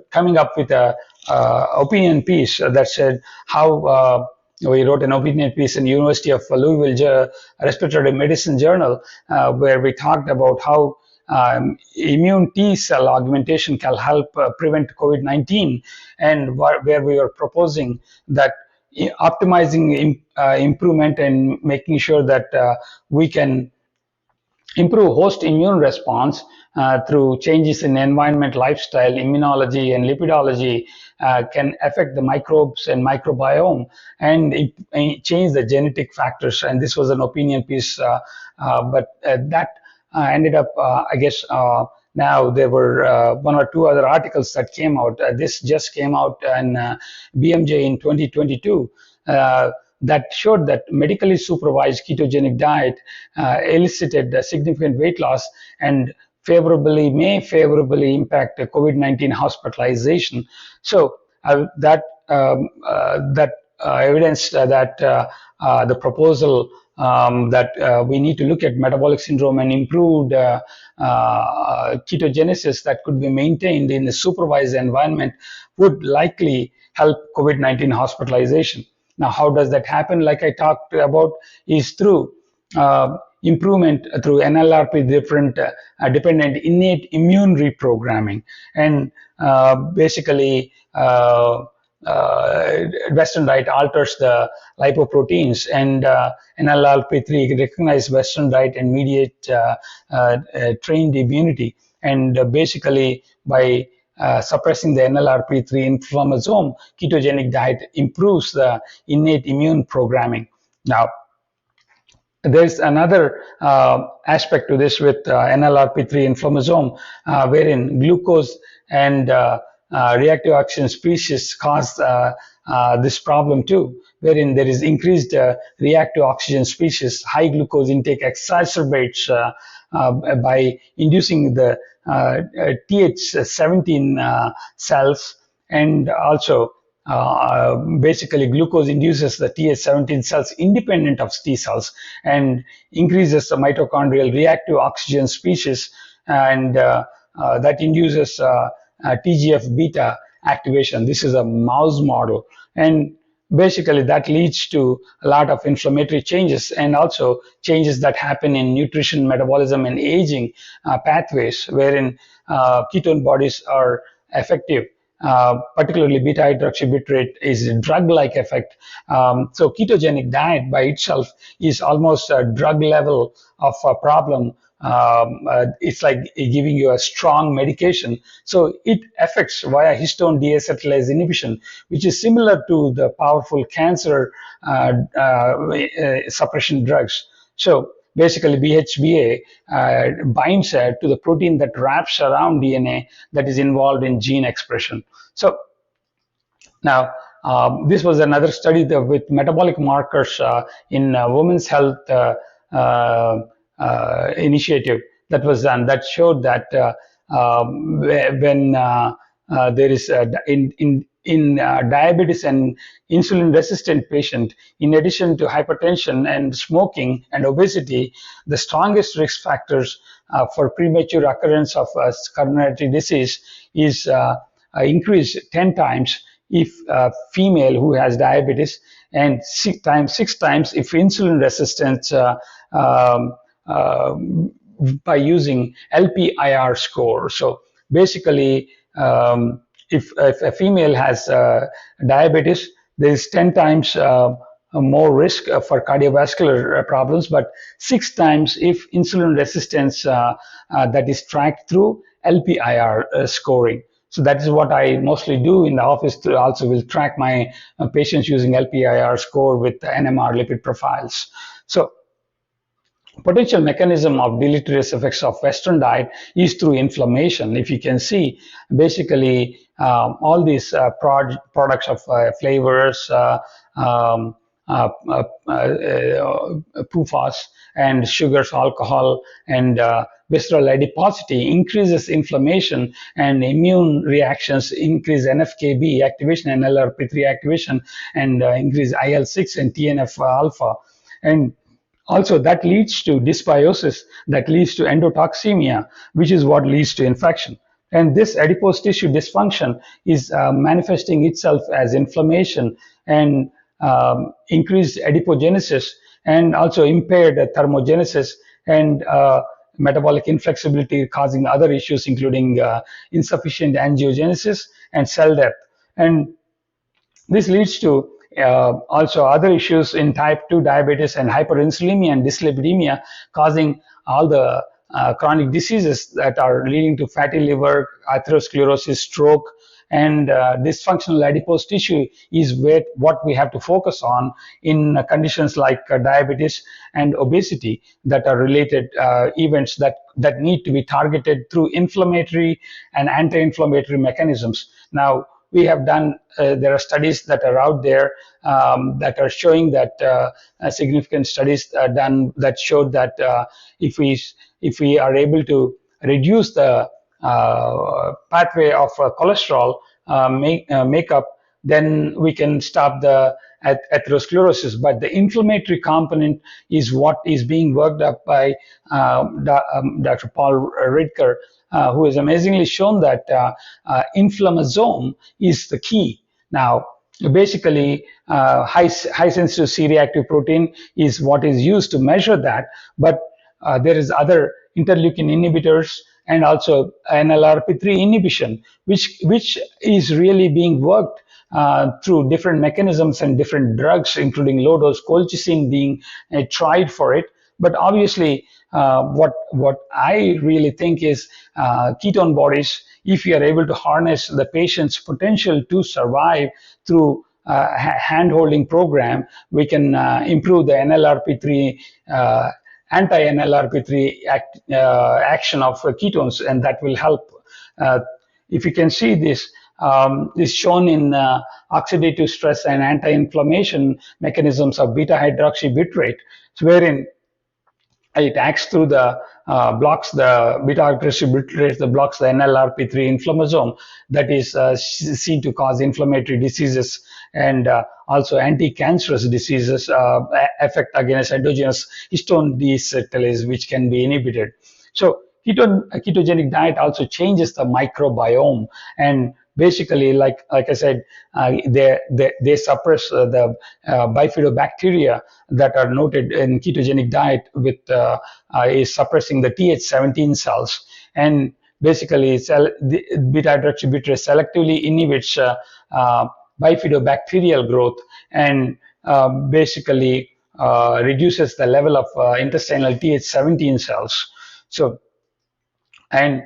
Speaker 1: coming up with a opinion piece that said how we wrote an opinion piece in University of Louisville Respiratory Medicine Journal where we talked about how immune T cell augmentation can help prevent COVID-19, and where we were proposing that optimizing improvement and making sure that we can improve host immune response through changes in environment, lifestyle, immunology, and lipidology can affect the microbes and microbiome and change the genetic factors. And this was an opinion piece, but that ended up, I guess, now there were one or two other articles that came out. This just came out in BMJ in 2022. That showed that medically supervised ketogenic diet elicited a significant weight loss and may favorably impact COVID-19 hospitalization. So that evidenced that the proposal that we need to look at metabolic syndrome and improved ketogenesis that could be maintained in a supervised environment would likely help COVID-19 hospitalization. Now, how does that happen? Like I talked about, is through improvement through NLRP dependent innate immune reprogramming. And basically, Western diet alters the lipoproteins, and NLRP3 recognize Western diet and mediate trained immunity. And basically, by suppressing the NLRP3 inflammasome, ketogenic diet improves the innate immune programming. Now, there's another aspect to this with NLRP3 inflammasome, wherein glucose and reactive oxygen species cause this problem too, wherein there is increased reactive oxygen species. High glucose intake exacerbates by inducing the Th17 cells, and also basically glucose induces the Th17 cells independent of T cells and increases the mitochondrial reactive oxygen species, and that induces TGF beta activation. This is a mouse model, and basically that leads to a lot of inflammatory changes and also changes that happen in nutrition, metabolism, and aging pathways, wherein ketone bodies are effective. Particularly beta hydroxybutyrate is a drug-like effect. So ketogenic diet by itself is almost a drug level of a problem. It's like giving you a strong medication. So it affects via histone deacetylase inhibition, which is similar to the powerful cancer suppression drugs. So basically, BHBA binds to the protein that wraps around DNA that is involved in gene expression. So now, this was another study with metabolic markers in women's health initiative that was done that showed that when there is in diabetes and insulin resistant patient, in addition to hypertension and smoking and obesity, the strongest risk factors for premature occurrence of coronary disease is increased 10 times if female who has diabetes, and six times if insulin resistance by using LPIR score. So basically, if a female has diabetes, there is 10 times more risk for cardiovascular problems, but 6 times if insulin resistance that is tracked through LPIR scoring. So that is what I mostly do in the office. To also will track my patients using LPIR score with NMR lipid profiles. So potential mechanism of deleterious effects of Western diet is through inflammation. If you can see, basically all these products of flavors, um, PUFAs, and sugars, alcohol, and visceral adiposity increases inflammation, and immune reactions increase NFKB activation and NLRP3 activation, and increase IL-6 and TNF alpha. And also, that leads to dysbiosis, that leads to endotoxemia, which is what leads to infection. And this adipose tissue dysfunction is manifesting itself as inflammation and increased adipogenesis, and also impaired thermogenesis and metabolic inflexibility, causing other issues, including insufficient angiogenesis and cell death. And this leads to also other issues in type 2 diabetes and hyperinsulinemia and dyslipidemia, causing all the chronic diseases that are leading to fatty liver, atherosclerosis, stroke, and dysfunctional adipose tissue is what we have to focus on in conditions like diabetes and obesity that are related events that need to be targeted through inflammatory and anti-inflammatory mechanisms. Now, we have done, there are studies that are out there that are showing that significant studies done that showed that if we are able to reduce the pathway of cholesterol makeup, then we can stop the atherosclerosis. But the inflammatory component is what is being worked up by Dr. Paul Ridker, who has amazingly shown that inflammasome is the key. Now, basically, high sensitive C-reactive protein is what is used to measure that, but there is other interleukin inhibitors and also NLRP3 inhibition, which is really being worked through different mechanisms and different drugs, including low-dose colchicine being tried for it. But obviously, what I really think is ketone bodies, if you are able to harness the patient's potential to survive through hand-holding program, we can improve the NLRP3 anti-NLRP3 action of ketones, and that will help. If you can see this, is shown in oxidative stress and anti-inflammation mechanisms of beta-hydroxybutyrate, wherein it acts through the blocks the beta-hydroxybutyrate, that blocks the NLRP3 inflammasome that is seen to cause inflammatory diseases and also anti-cancerous diseases, effect against endogenous histone deacetylase, which can be inhibited. So a ketogenic diet also changes the microbiome, and basically, like I said, they suppress the bifidobacteria that are noted in ketogenic diet with is suppressing the Th17 cells, and basically the beta-hydroxybutyrate selectively inhibits bifidobacterial growth and basically reduces the level of intestinal Th17 cells. So, and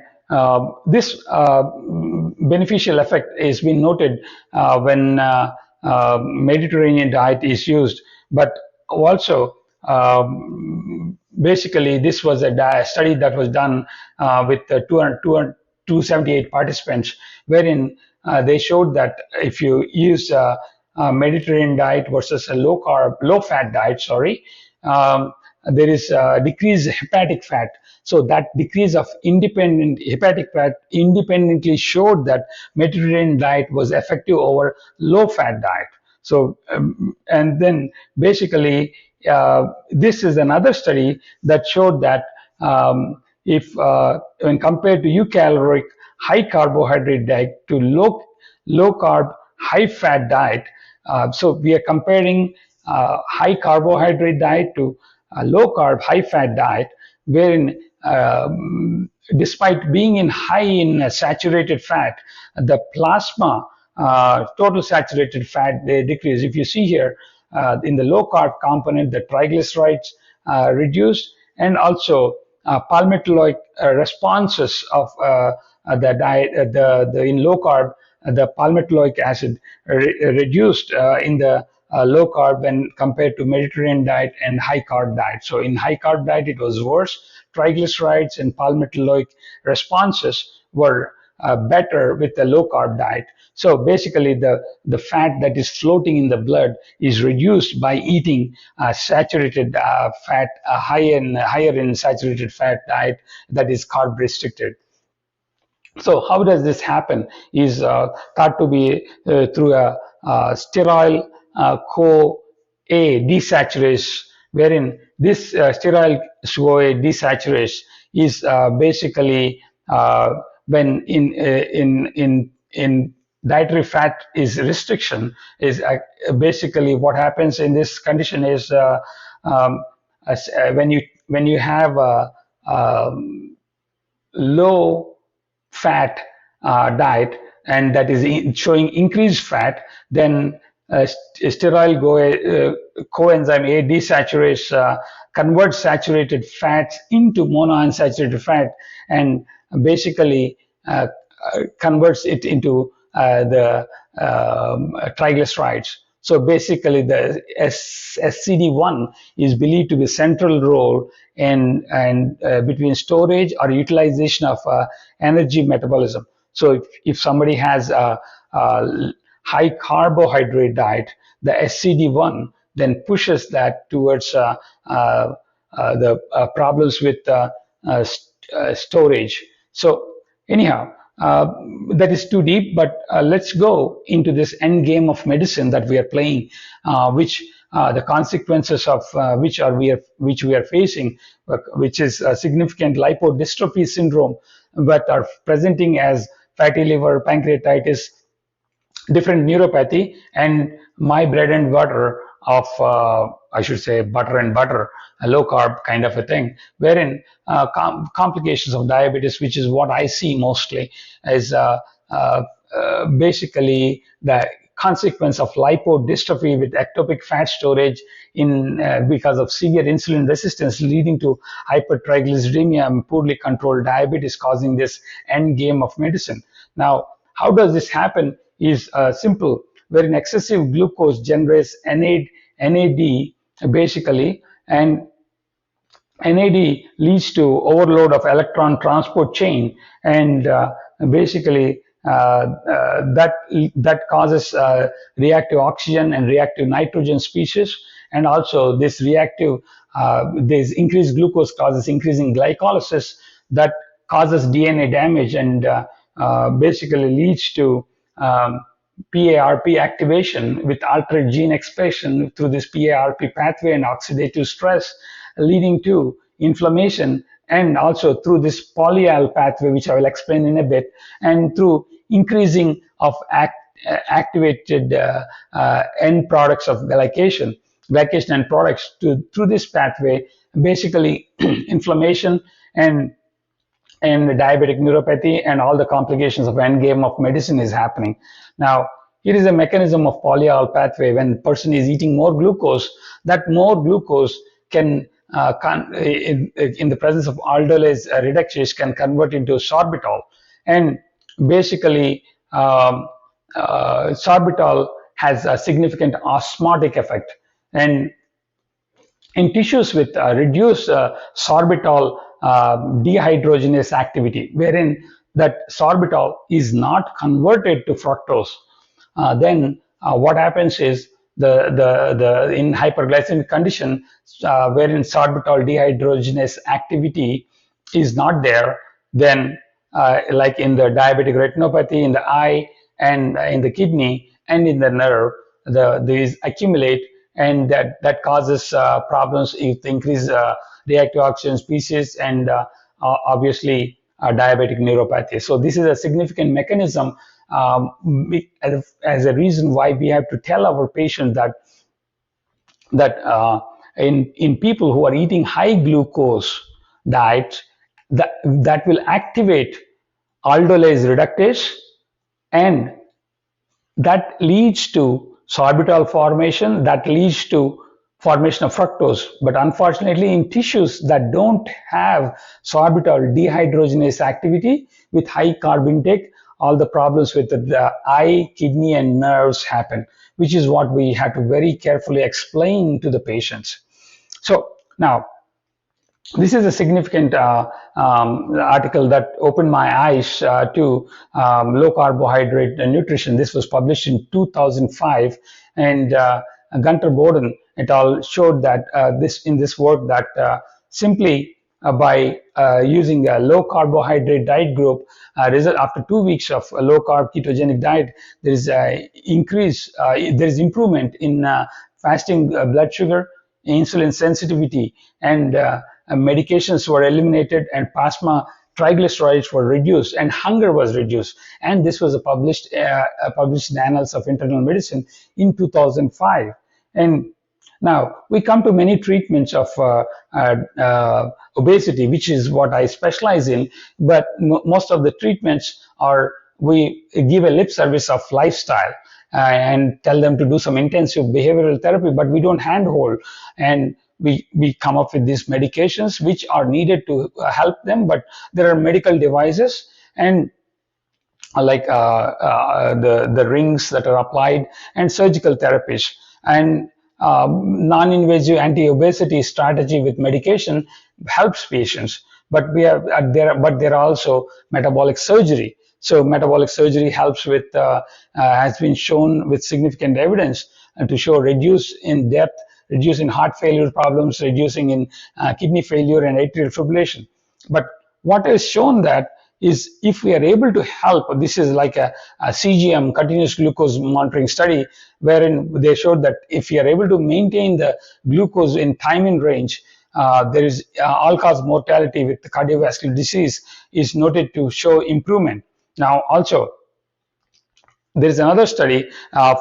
Speaker 1: this beneficial effect is being noted when Mediterranean diet is used, but also basically this was a study that was done with 278 participants, wherein they showed that if you use a Mediterranean diet versus a low fat diet, there is decreased hepatic fat. So that decrease of independent hepatic fat independently showed that Mediterranean diet was effective over low fat diet. So, and then basically, this is another study that showed that if when compared to eucaloric high carbohydrate diet to low carb high fat diet, so we are comparing high carbohydrate diet to a low carb high fat diet, wherein despite being in high in saturated fat, the plasma total saturated fat, they decrease. If you see here in the low carb component, the triglycerides reduced, and also palmitoic responses of the diet, the in low carb, the palmitoic acid reduced in the low carb when compared to Mediterranean diet and high carb diet. So in high carb diet, it was worse. Triglycerides and palmitoic responses were better with the low carb diet. So basically, the fat that is floating in the blood is reduced by eating saturated fat, higher in saturated fat diet that is carb restricted. So how does this happen? Is thought to be through a, sterile CoA desaturase, wherein this sterile CoA desaturase is basically when in dietary fat is restriction is basically what happens in this condition is when you have low fat diet and that is showing increased fat, then sterile coenzyme A desaturase converts saturated fats into monounsaturated fat and basically converts it into the triglycerides. So basically, the SCD1 is believed to be central role in between storage or utilization of energy metabolism. So if somebody has a high carbohydrate diet, the SCD1 then pushes that towards the problems with storage. So anyhow, that is too deep, but let's go into this end game of medicine that we are playing, which the consequences of which we are facing, which is a significant lipodystrophy syndrome, but are presenting as fatty liver, pancreatitis, different neuropathy, and my bread and butter of I should say butter and butter, a low carb kind of a thing, wherein complications of diabetes, which is what I see mostly, is basically the consequence of lipodystrophy with ectopic fat storage in because of severe insulin resistance leading to hypertriglyceridemia and poorly controlled diabetes causing this end game of medicine. Now, how does this happen is simple, wherein excessive glucose generates NAD basically, and NAD leads to overload of electron transport chain, and basically that causes reactive oxygen and reactive nitrogen species, and also this increased glucose causes increasing glycolysis that causes DNA damage and basically leads to PARP activation with altered gene expression through this PARP pathway and oxidative stress, leading to inflammation, and also through this polyal pathway, which I will explain in a bit, and through increasing of activated end products of glycation end products through this pathway, basically inflammation and diabetic neuropathy and all the complications of end game of medicine is happening. Now, here is a mechanism of polyol pathway. When a person is eating more glucose, that more glucose can in the presence of aldolase reductase can convert into sorbitol, and basically sorbitol has a significant osmotic effect, and in tissues with reduced sorbitol dehydrogenase activity, wherein that sorbitol is not converted to fructose, then what happens is the in hyperglycemic condition, wherein sorbitol dehydrogenase activity is not there, then like in the diabetic retinopathy in the eye and in the kidney and in the nerve, these accumulate, and that causes problems with increased reactive oxygen species and obviously diabetic neuropathy. So this is a significant mechanism as a reason why we have to tell our patients that in people who are eating high glucose diets that will activate aldolase reductase, and that leads to sorbitol formation, that leads to formation of fructose. But unfortunately, in tissues that don't have sorbitol dehydrogenase activity with high carb intake, all the problems with the eye, kidney, and nerves happen, which is what we have to very carefully explain to the patients. So now, this is a significant article that opened my eyes to low carbohydrate nutrition. This was published in 2005, and Guntur et al. Showed that in this work that simply by using a low carbohydrate diet group, result after 2 weeks of a low carb ketogenic diet, there is a increase, there is improvement in fasting blood sugar, insulin sensitivity, and medications were eliminated, and plasma triglycerides were reduced, and hunger was reduced. And this was published in Annals of Internal Medicine in 2005. And now we come to many treatments of obesity, which is what I specialize in. But most of the treatments are, we give a lip service of lifestyle and tell them to do some intensive behavioral therapy, but we don't handhold, and we come up with these medications which are needed to help them. But there are medical devices, and like the rings that are applied, and surgical therapies, and non-invasive anti-obesity strategy with medication helps patients. But there are also metabolic surgery. So metabolic surgery helps with has been shown with significant evidence to show reduce in death, reduce in heart failure problems, reducing in kidney failure and atrial fibrillation. But what is shown that is, if we are able to help, this is like a CGM, continuous glucose monitoring study, wherein they showed that if we are able to maintain the glucose in time in range, there is all-cause mortality with the cardiovascular disease is noted to show improvement. Now, also, there is another study of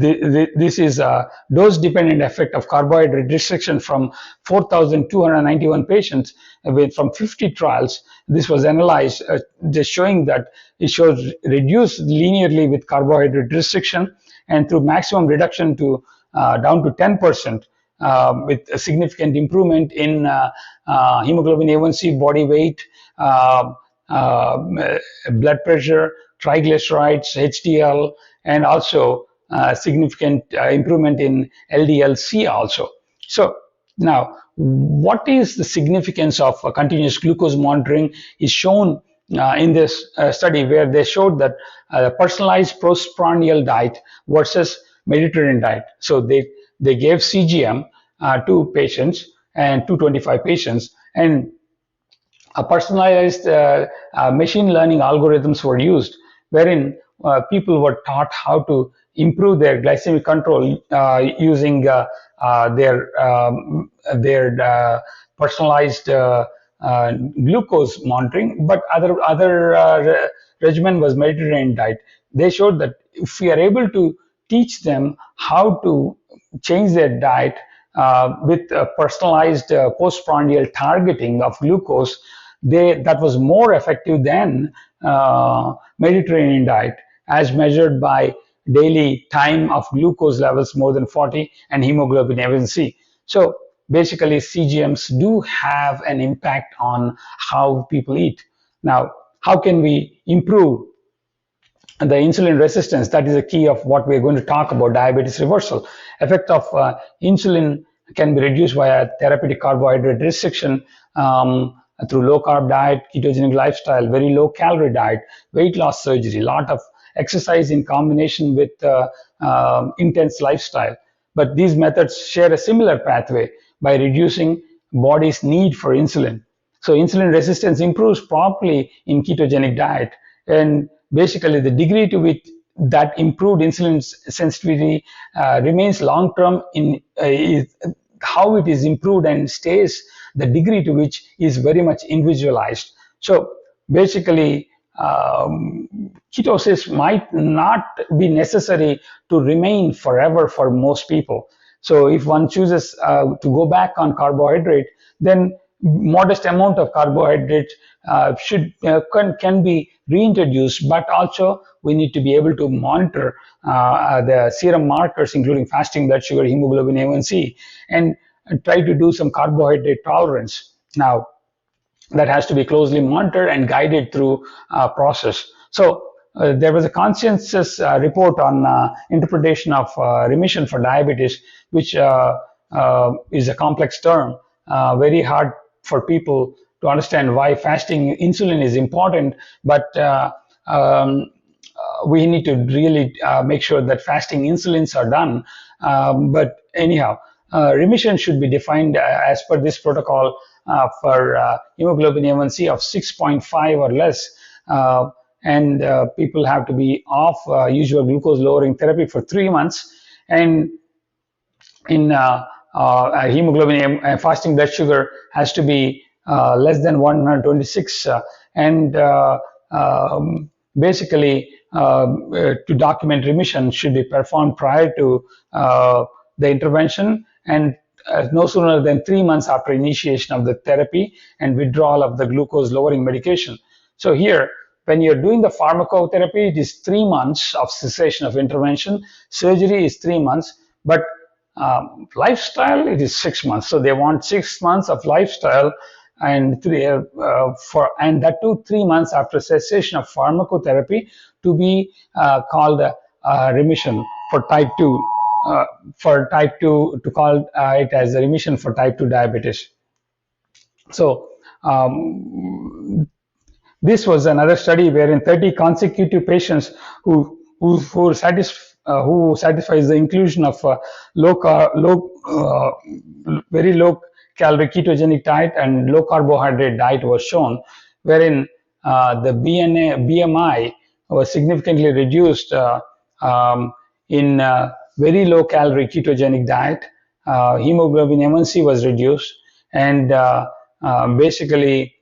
Speaker 1: this is a dose-dependent effect of carbohydrate restriction from 4,291 patients from 50 trials. This was analyzed, just showing that it shows reduced linearly with carbohydrate restriction, and through maximum reduction to down to 10%. With a significant improvement in hemoglobin A1C, body weight, blood pressure, triglycerides, HDL, and also significant improvement in LDL-C also. So now, what is the significance of continuous glucose monitoring is shown in this study, where they showed that personalized postprandial diet versus Mediterranean diet. So they gave CGM to patients, and 225 patients, and a personalized machine learning algorithms were used, wherein people were taught how to improve their glycemic control using their personalized glucose monitoring. But other regimen was Mediterranean diet. They showed that if we are able to teach them how to change their diet with personalized postprandial targeting of glucose, that was more effective than Mediterranean diet, as measured by daily time of glucose levels more than 40 and hemoglobin A1C. So basically, CGMs do have an impact on how people eat. Now, how can we improve the insulin resistance? That is the key of what we're going to talk about, diabetes reversal. Effect of insulin can be reduced via therapeutic carbohydrate restriction, through low carb diet, ketogenic lifestyle, very low calorie diet, weight loss surgery, lot of exercise in combination with intense lifestyle. But these methods share a similar pathway by reducing body's need for insulin. So insulin resistance improves properly in ketogenic diet, and basically the degree to which that improved insulin sensitivity remains long term in how it is improved and stays, the degree to which is very much individualized. So basically, ketosis might not be necessary to remain forever for most people. So if one chooses to go back on carbohydrate, then modest amount of carbohydrates can be reintroduced, but also we need to be able to monitor the serum markers, including fasting blood sugar, hemoglobin A1C, and try to do some carbohydrate tolerance. Now, that has to be closely monitored and guided through process. So there was a consensus report on interpretation of remission for diabetes, which is a complex term, very hard for people to understand why fasting insulin is important, but we need to really make sure that fasting insulins are done. But anyhow, remission should be defined as per this protocol for hemoglobin A1C of 6.5 or less. And people have to be off usual glucose lowering therapy for 3 months. And in hemoglobin fasting blood sugar has to be less than 126. And basically, to document remission should be performed prior to the intervention and no sooner than 3 months after initiation of the therapy and withdrawal of the glucose lowering medication. So here, when you're doing the pharmacotherapy, it is 3 months of cessation of intervention. Surgery is 3 months, but lifestyle, it is 6 months. So they want 6 months of lifestyle and that too 3 months after cessation of pharmacotherapy to be called remission for type 2. For type 2 to call it as a remission for type 2 diabetes. So this was another study wherein 30 consecutive patients who satisfies the inclusion of very low calorie ketogenic diet and low carbohydrate diet was shown, wherein the BMI was significantly reduced in very low calorie ketogenic diet. Hemoglobin A1C was reduced, and basically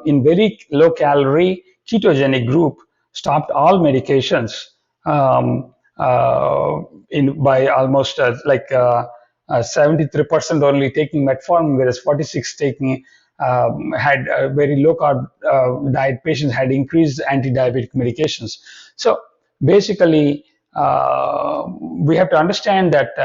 Speaker 1: in very low calorie ketogenic group stopped all medications by almost 73% only taking metformin, whereas 46 taking had a very low carb diet patients had increased anti-diabetic medications. So basically, we have to understand that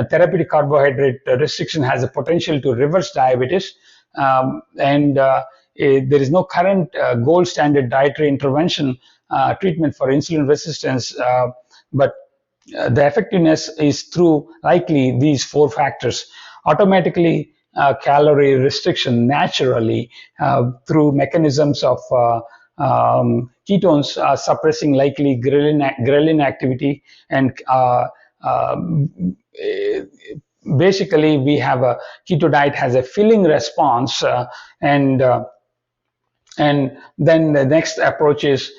Speaker 1: therapeutic carbohydrate restriction has a potential to reverse diabetes, and there is no current gold standard dietary intervention treatment for insulin resistance, but the effectiveness is through likely these 4 factors. Automatically calorie restriction naturally through mechanisms of ketones suppressing likely ghrelin activity, and basically we have a keto diet has a filling response, and then the next approach is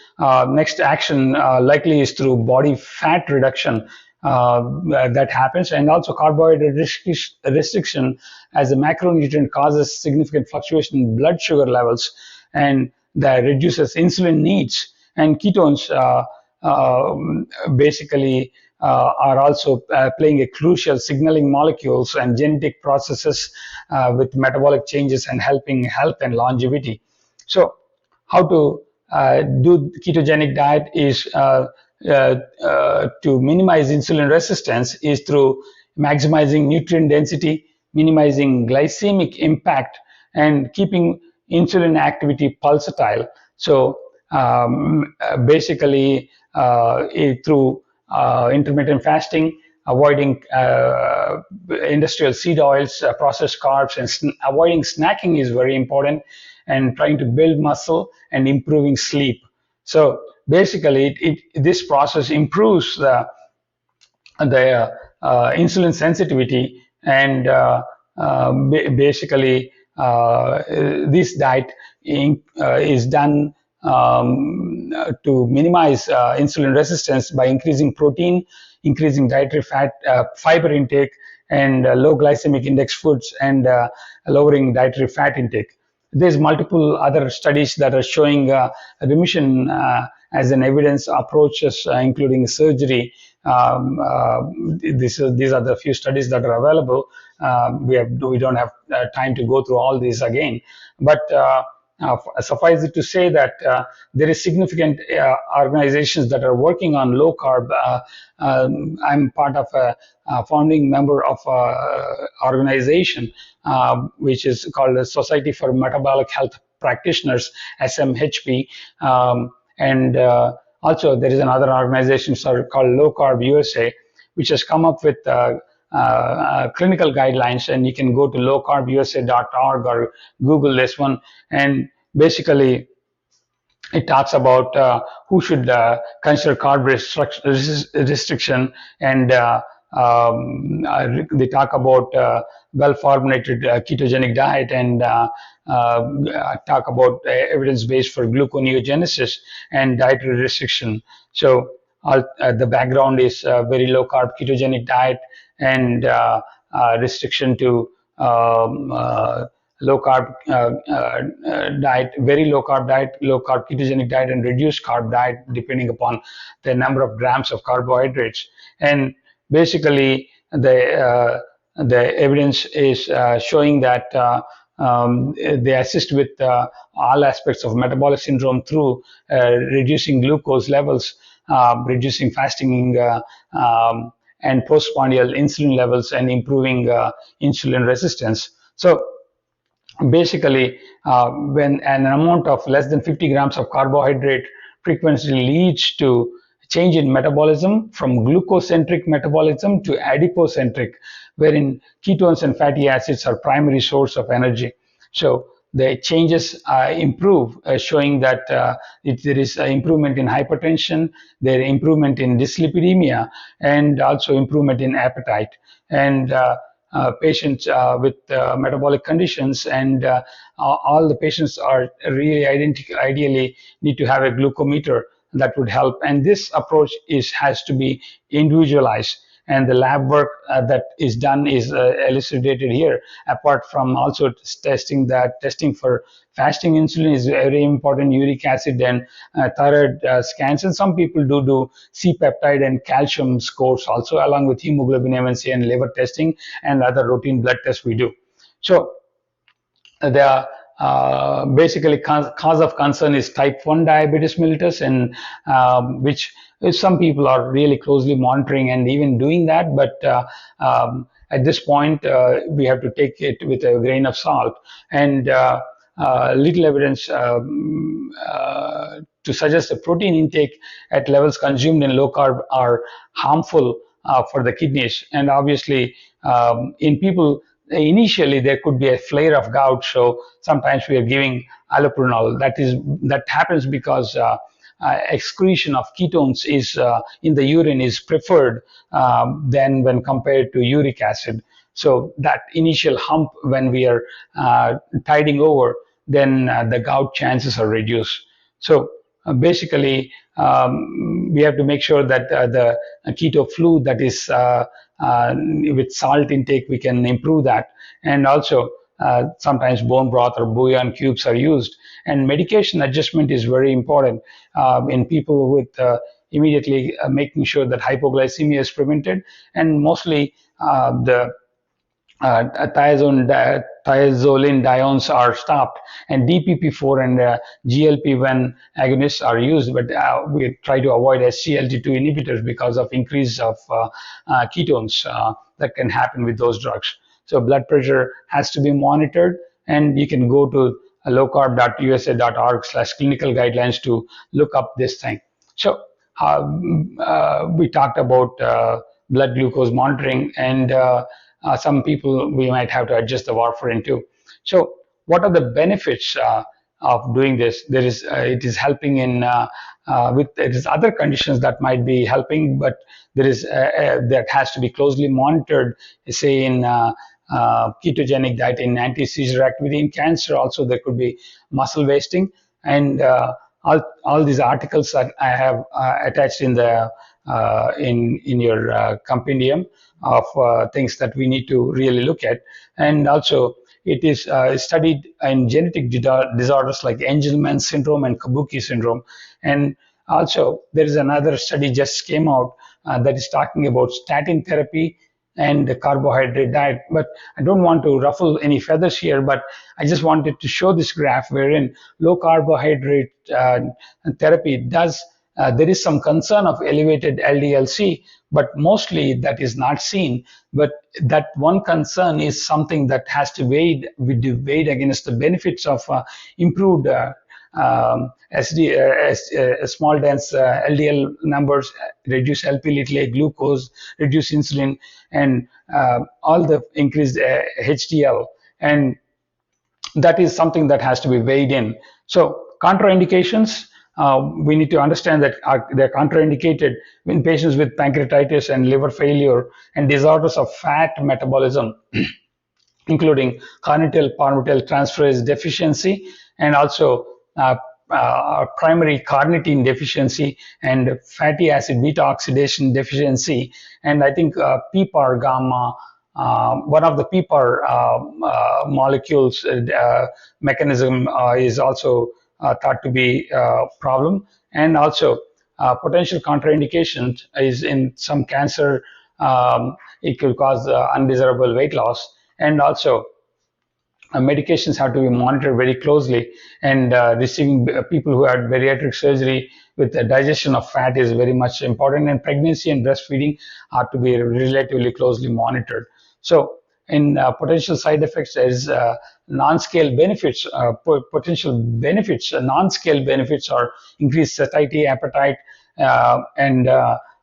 Speaker 1: next action likely is through body fat reduction that happens, and also carbohydrate restriction as a macronutrient causes significant fluctuation in blood sugar levels and that reduces insulin needs, and ketones basically are also playing a crucial signaling molecules and genetic processes with metabolic changes and helping health and longevity. So how to do ketogenic diet is to minimize insulin resistance is through maximizing nutrient density, minimizing glycemic impact, and keeping insulin activity pulsatile. So basically through intermittent fasting, avoiding industrial seed oils, processed carbs, and avoiding snacking is very important, and trying to build muscle and improving sleep. So basically, this process improves the insulin sensitivity, and basically this diet is done to minimize insulin resistance by increasing protein, increasing dietary fat, fiber intake, and low glycemic index foods, and lowering dietary fat intake. There's multiple other studies that are showing remission as an evidence approaches, including surgery, these are the few studies that are available. We don't have time to go through all these again, but suffice it to say that there is significant organizations that are working on low carb. I'm part of a founding member of an organization which is called the Society for Metabolic Health Practitioners, SMHP, and also there is another organization called Low Carb USA, which has come up with clinical guidelines, and you can go to lowcarbusa.org or Google this one, and basically it talks about who should consider carb restriction, and they talk about well-formulated ketogenic diet, and talk about evidence-based for gluconeogenesis and dietary restriction. So the background is very low-carb ketogenic diet and restriction to low carb diet, very low carb diet, low carb ketogenic diet, and reduced carb diet, depending upon the number of grams of carbohydrates. And basically, the evidence is showing that they assist with all aspects of metabolic syndrome through reducing glucose levels, reducing fasting and postprandial insulin levels, and improving insulin resistance. So basically, when an amount of less than 50 grams of carbohydrate frequency leads to change in metabolism from glucocentric metabolism to adipocentric, wherein ketones and fatty acids are primary source of energy. So the changes improve, showing that there is improvement in hypertension, there is improvement in dyslipidemia, and also improvement in appetite. And patients with metabolic conditions, and all the patients are really ideally need to have a glucometer that would help. And this approach has to be individualized. And the lab work that is done is elucidated here. Apart from also testing for fasting insulin is very important, uric acid and thyroid scans. And some people do C-peptide and calcium scores also, along with hemoglobin A1C and liver testing and other routine blood tests we do. So the basically cause of concern is type 1 diabetes mellitus, and which some people are really closely monitoring and even doing that, but at this point we have to take it with a grain of salt, and little evidence to suggest the protein intake at levels consumed in low carb are harmful for the kidneys. And obviously in people, initially there could be a flare of gout, so sometimes we are giving allopurinol. That happens because excretion of ketones is in the urine is preferred than when compared to uric acid. So that initial hump, when we are tiding over, then the gout chances are reduced. So basically, we have to make sure that the keto fluid that is with salt intake, we can improve that. And also, sometimes bone broth or bouillon cubes are used. And medication adjustment is very important in people with immediately making sure that hypoglycemia is prevented. And mostly the thiazolidines are stopped, and DPP4 and GLP-1 agonists are used, but we try to avoid SGLT2 inhibitors because of increase of ketones that can happen with those drugs. So blood pressure has to be monitored, and you can go to lowcarb.usa.org/clinical guidelines to look up this thing. So we talked about blood glucose monitoring, and some people we might have to adjust the warfarin too. So what are the benefits of doing this? It is helping in with there is other conditions that might be helping, but there is that has to be closely monitored. Say in ketogenic diet, in anti-seizure activity, in cancer also there could be muscle wasting, and all these articles that I have attached in the in your compendium of things that we need to really look at. And also it is studied in genetic disorders like Angelman syndrome and Kabuki syndrome. And also there is another study just came out that is talking about statin therapy and the carbohydrate diet. But I don't want to ruffle any feathers here, but I just wanted to show this graph wherein low carbohydrate therapy does, there is some concern of elevated LDLC, but mostly that is not seen. But that one concern is something that has to be weighed against the benefits of improved small dense LDL numbers, reduce LP little glucose, reduce insulin, and all the increased HDL. And that is something that has to be weighed in. So contraindications, we need to understand that they're contraindicated in patients with pancreatitis and liver failure and disorders of fat metabolism, including carnitine palmitoyl transferase deficiency and also primary carnitine deficiency and fatty acid beta oxidation deficiency. And I think PPAR gamma, one of the PPAR molecules mechanism is also thought to be a problem. And also potential contraindications is in some cancer, it could cause undesirable weight loss. And also medications have to be monitored very closely, and receiving people who had bariatric surgery with the digestion of fat is very much important, and pregnancy and breastfeeding are to be relatively closely monitored. So in potential side effects, there is non-scale benefits, potential benefits. Non-scale benefits are increased satiety, appetite, and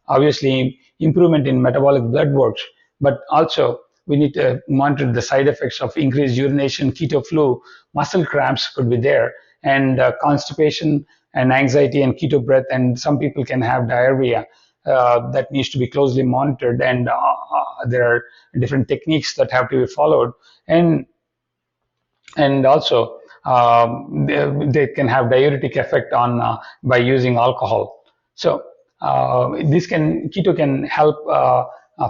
Speaker 1: obviously improvement in metabolic blood work. But also we need to monitor the side effects of increased urination, keto flu, muscle cramps could be there, and constipation and anxiety and keto breath. And some people can have diarrhea that needs to be closely monitored. And there are different techniques that have to be followed. And also they can have diuretic effect on by using alcohol. So keto can help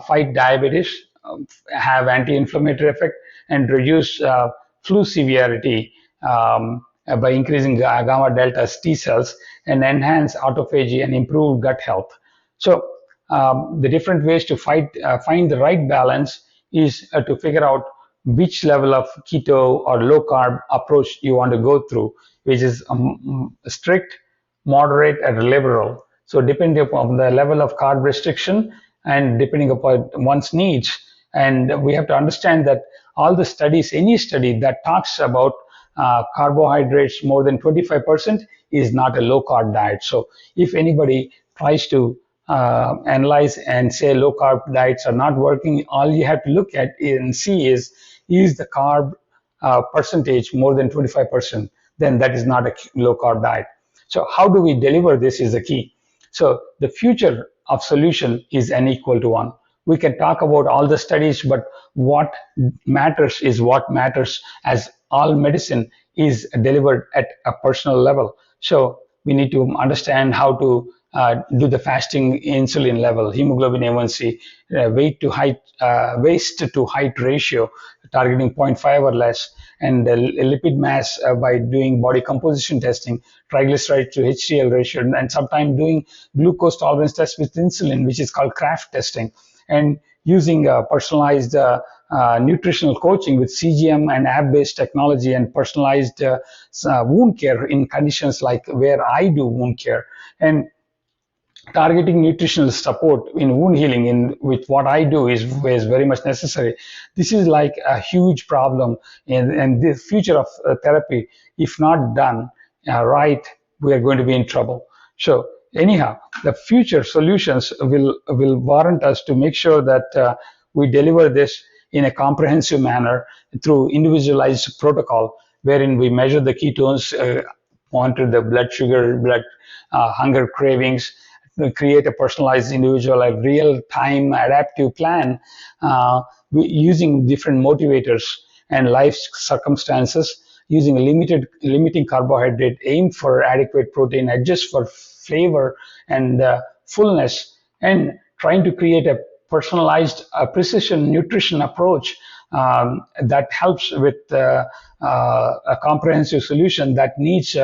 Speaker 1: fight diabetes, have anti-inflammatory effect, and reduce flu severity by increasing gamma delta T cells, and enhance autophagy and improve gut health. So the different ways to find the right balance is to figure out which level of keto or low carb approach you want to go through, which is strict, moderate, and liberal. So depending upon the level of carb restriction and depending upon one's needs. And we have to understand that all the studies, any study that talks about carbohydrates more than 25% is not a low carb diet. So if anybody tries to analyze and say low carb diets are not working, all you have to look at and see is the carb percentage more than 25%, then that is not a low carb diet. So how do we deliver this is the key. So the future of solution is N equal to 1. We can talk about all the studies, but what matters is what matters, as all medicine is delivered at a personal level. So we need to understand how to do the fasting insulin level, hemoglobin A1C, waist to height ratio, targeting 0.5 or less, and lipid mass by doing body composition testing, triglyceride to HDL ratio, and sometimes doing glucose tolerance test with insulin, which is called Kraft testing, and using personalized nutritional coaching with CGM and app-based technology, and personalized wound care in conditions like where I do wound care, and targeting nutritional support in wound healing in with what I do is very much necessary. This is like a huge problem, and the future of therapy, if not done right, we are going to be in trouble. So anyhow, the future solutions will warrant us to make sure that we deliver this in a comprehensive manner through individualized protocol, wherein we measure the ketones, monitor the blood sugar, hunger cravings, create a personalized, individual, like real-time adaptive plan using different motivators and life circumstances, using limiting carbohydrate, aim for adequate protein, adjust for flavor and fullness, and trying to create a personalized precision nutrition approach that helps with a comprehensive solution that needs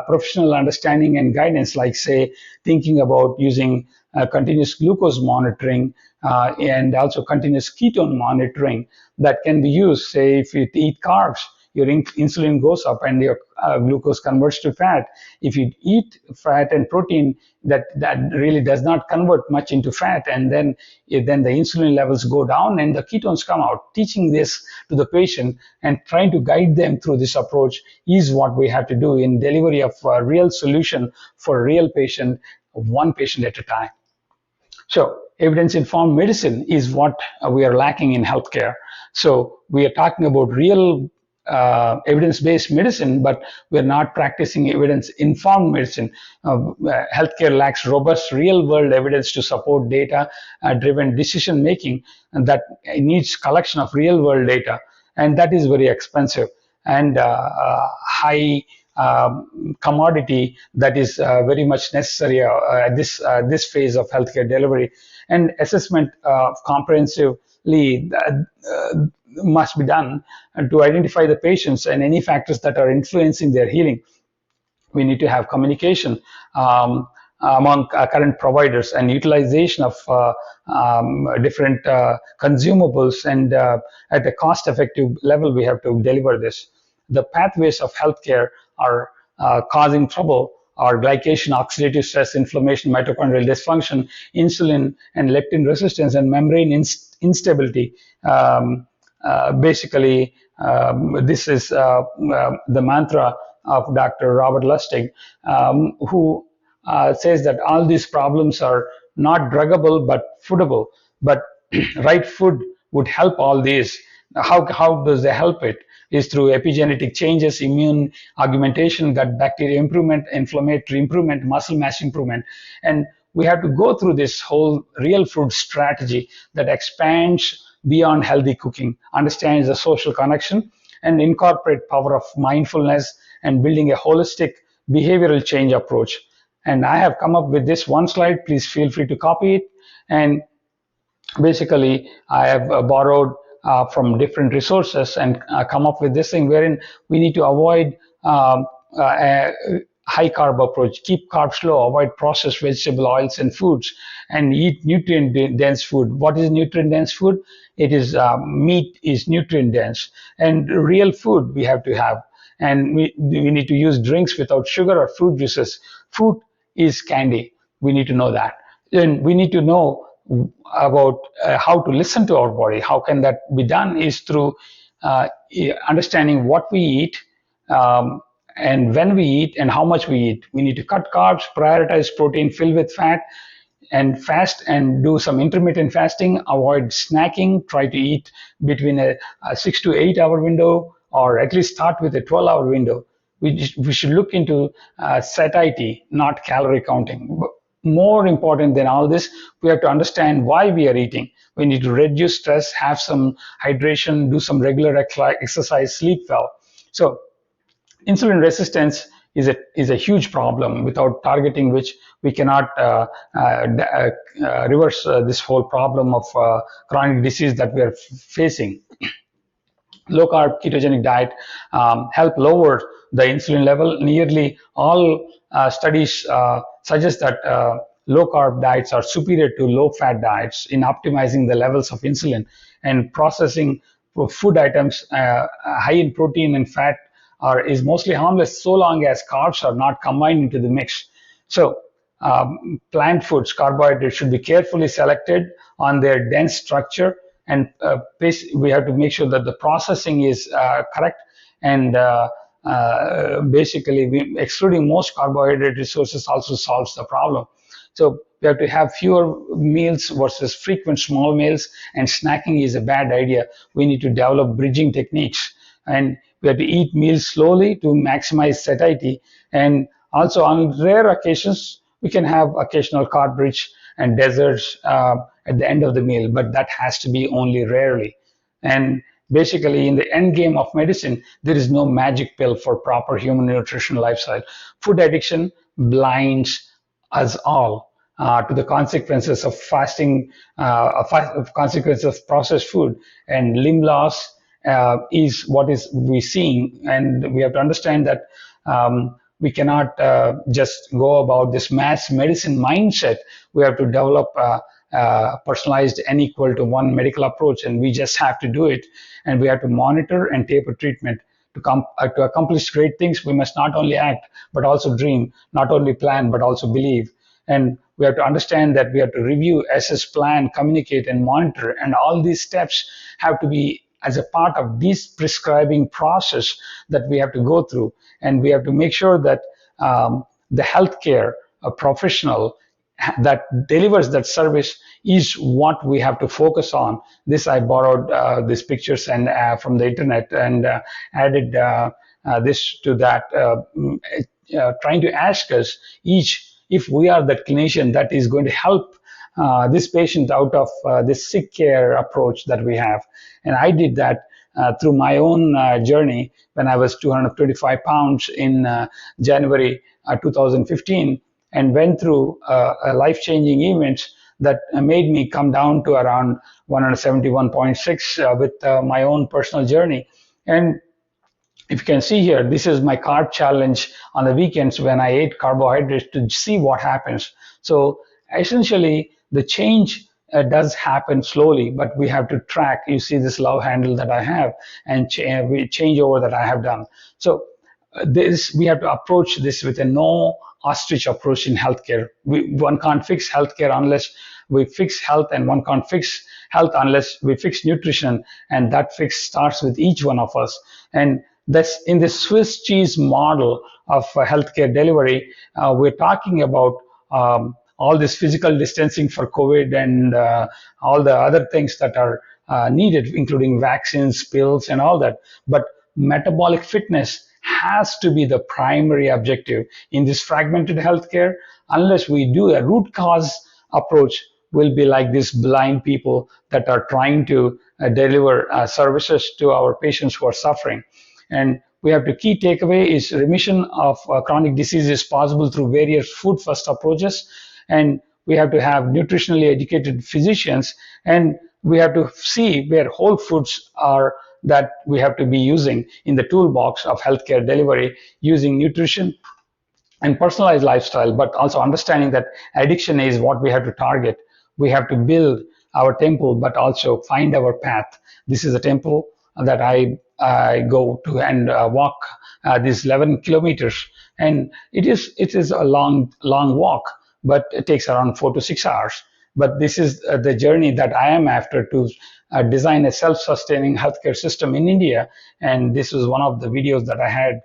Speaker 1: professional understanding and guidance, like say thinking about using continuous glucose monitoring, and also continuous ketone monitoring that can be used. Say if you eat carbs, your insulin goes up and your glucose converts to fat. If you eat fat and protein, that really does not convert much into fat, and then the insulin levels go down and the ketones come out. Teaching this to the patient and trying to guide them through this approach is what we have to do in delivery of a real solution for a real patient, one patient at a time. So evidence-informed medicine is what we are lacking in healthcare. So we are talking about real evidence-based medicine, but we're not practicing evidence-informed medicine. Healthcare lacks robust real-world evidence to support data-driven decision-making, and that needs collection of real-world data, and that is very expensive and high commodity that is very much necessary at this phase of healthcare delivery. And assessment comprehensively must be done to identify the patients and any factors that are influencing their healing. We need to have communication among current providers and utilization of different consumables, and at a cost-effective level, we have to deliver this. The pathways of healthcare are causing trouble are glycation, oxidative stress, inflammation, mitochondrial dysfunction, insulin and leptin resistance, and membrane instability. Basically, this is the mantra of Dr. Robert Lustig, who says that all these problems are not druggable but foodable. But right food would help all these. How does they help it? Is through epigenetic changes, immune augmentation, gut bacteria improvement, inflammatory improvement, muscle mass improvement. And we have to go through this whole real food strategy that expands beyond healthy cooking, understands the social connection, and incorporate power of mindfulness and building a holistic behavioral change approach. And I have come up with this one slide. Please feel free to copy it. And basically, I have borrowed from different resources and come up with this thing wherein we need to avoid a high carb approach, keep carbs low, avoid processed vegetable oils and foods, and eat nutrient dense food. What is nutrient dense food? It is meat is nutrient dense, and real food we have to have. And we need to use drinks without sugar or fruit juices. Fruit is candy. We need to know that. And we need to know about how to listen to our body. How can that be done is through understanding what we eat, and when we eat and how much we eat. We need to cut carbs, prioritize protein, fill with fat, and fast and do some intermittent fasting. Avoid snacking. Try to eat between a 6 to 8 hour window, or at least start with a 12-hour window. We should look into satiety, not calorie counting. More important than all this, we have to understand why we are eating. We need to reduce stress, have some hydration, do some regular exercise, sleep well. So insulin resistance is a huge problem, without targeting which we cannot reverse this whole problem of chronic disease that we are facing. Low carb ketogenic diet help lower the insulin level. Nearly all studies suggest that low carb diets are superior to low fat diets in optimizing the levels of insulin, and processing food items high in protein and fat is mostly harmless so long as carbs are not combined into the mix. So plant foods, carbohydrates should be carefully selected on their dense structure, and we have to make sure that the processing is correct, and basically excluding most carbohydrate resources also solves the problem. So we have to have fewer meals versus frequent small meals, and snacking is a bad idea. We need to develop bridging techniques, and we have to eat meals slowly to maximize satiety. And also on rare occasions, we can have occasional carb-rich and desserts at the end of the meal, but that has to be only rarely. And basically, in the end game of medicine, there is no magic pill for proper human nutritional lifestyle. Food addiction blinds us all to the consequences of fasting, consequences of processed food, and limb loss is what is we seeing. And we have to understand that we cannot just go about this mass medicine mindset. We have to develop personalized N equal to 1 medical approach, and we just have to do it. And we have to monitor and taper treatment. To accomplish great things, we must not only act, but also dream, not only plan, but also believe. And we have to understand that we have to review, assess, plan, communicate, and monitor. And all these steps have to be as a part of this prescribing process that we have to go through. And we have to make sure that the healthcare professional that delivers that service is what we have to focus on. This I borrowed these pictures and from the internet and added this to that, trying to ask us each if we are that clinician that is going to help this patient out of this sick care approach that we have. And I did that through my own journey when I was 225 pounds in January 2015, and went through a life-changing events that made me come down to around 171.6 with my own personal journey. And if you can see here, this is my carb challenge on the weekends when I ate carbohydrates to see what happens. So essentially, the change does happen slowly, but we have to track. You see this love handle that I have and change over that I have done. So this we have to approach this with a no ostrich approach in healthcare. One can't fix healthcare unless we fix health, and one can't fix health unless we fix nutrition. And that fix starts with each one of us. And that's in the Swiss cheese model of healthcare delivery. We're talking about all this physical distancing for COVID and all the other things that are needed, including vaccines, pills, and all that. But metabolic fitness has to be the primary objective in this fragmented healthcare. Unless we do a root cause approach, we'll be like these blind people that are trying to deliver services to our patients who are suffering. And we have to key takeaway is remission of chronic disease is possible through various food first approaches. And we have to have nutritionally educated physicians, and we have to see where whole foods are that we have to be using in the toolbox of healthcare delivery, using nutrition and personalized lifestyle, but also understanding that addiction is what we have to target. We have to build our temple, but also find our path. This is a temple that I go to and walk these 11 kilometers, and it is a long walk, but it takes around 4 to 6 hours. But this is the journey that I am after to design a self-sustaining healthcare system in India. And this was one of the videos that I had.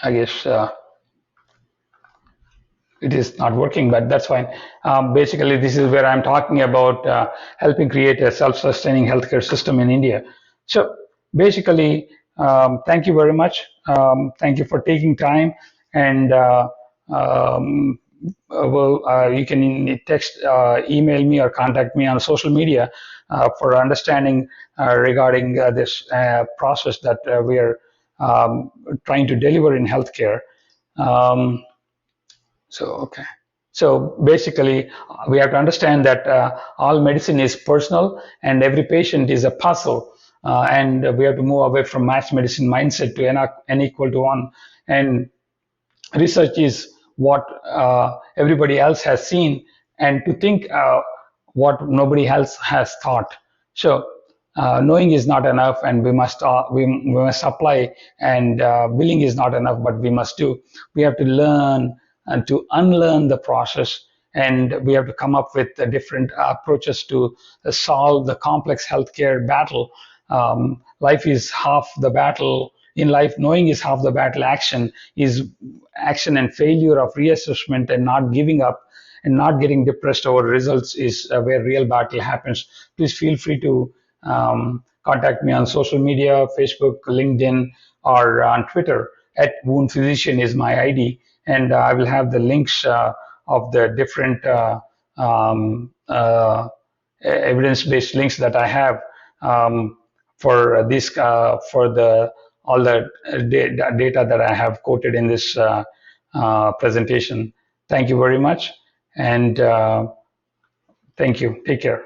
Speaker 1: I guess it is not working, but that's fine. Basically, this is where I'm talking about helping create a self-sustaining healthcare system in India. So basically, thank you very much. Thank you for taking time. And you can text, email me, or contact me on social media for understanding regarding this process that we are trying to deliver in healthcare. Okay. So basically, we have to understand that all medicine is personal and every patient is a puzzle. And we have to move away from mass medicine mindset to N equal to 1. And research is what everybody else has seen, and to think what nobody else has thought. So knowing is not enough, and we must apply. And willing is not enough, but we must do. We have to learn and to unlearn the process, and we have to come up with different approaches to solve the complex healthcare battle. Life is half the battle. In life, knowing is half the battle. Action and failure of reassessment and not giving up and not getting depressed over results is where real battle happens. Please feel free to contact me on social media, Facebook, LinkedIn, or on Twitter. @Wound Physician is my ID. And I will have the links of the different evidence-based links that I have for this for all the data that I have quoted in this presentation. Thank you very much, and thank you. Take care.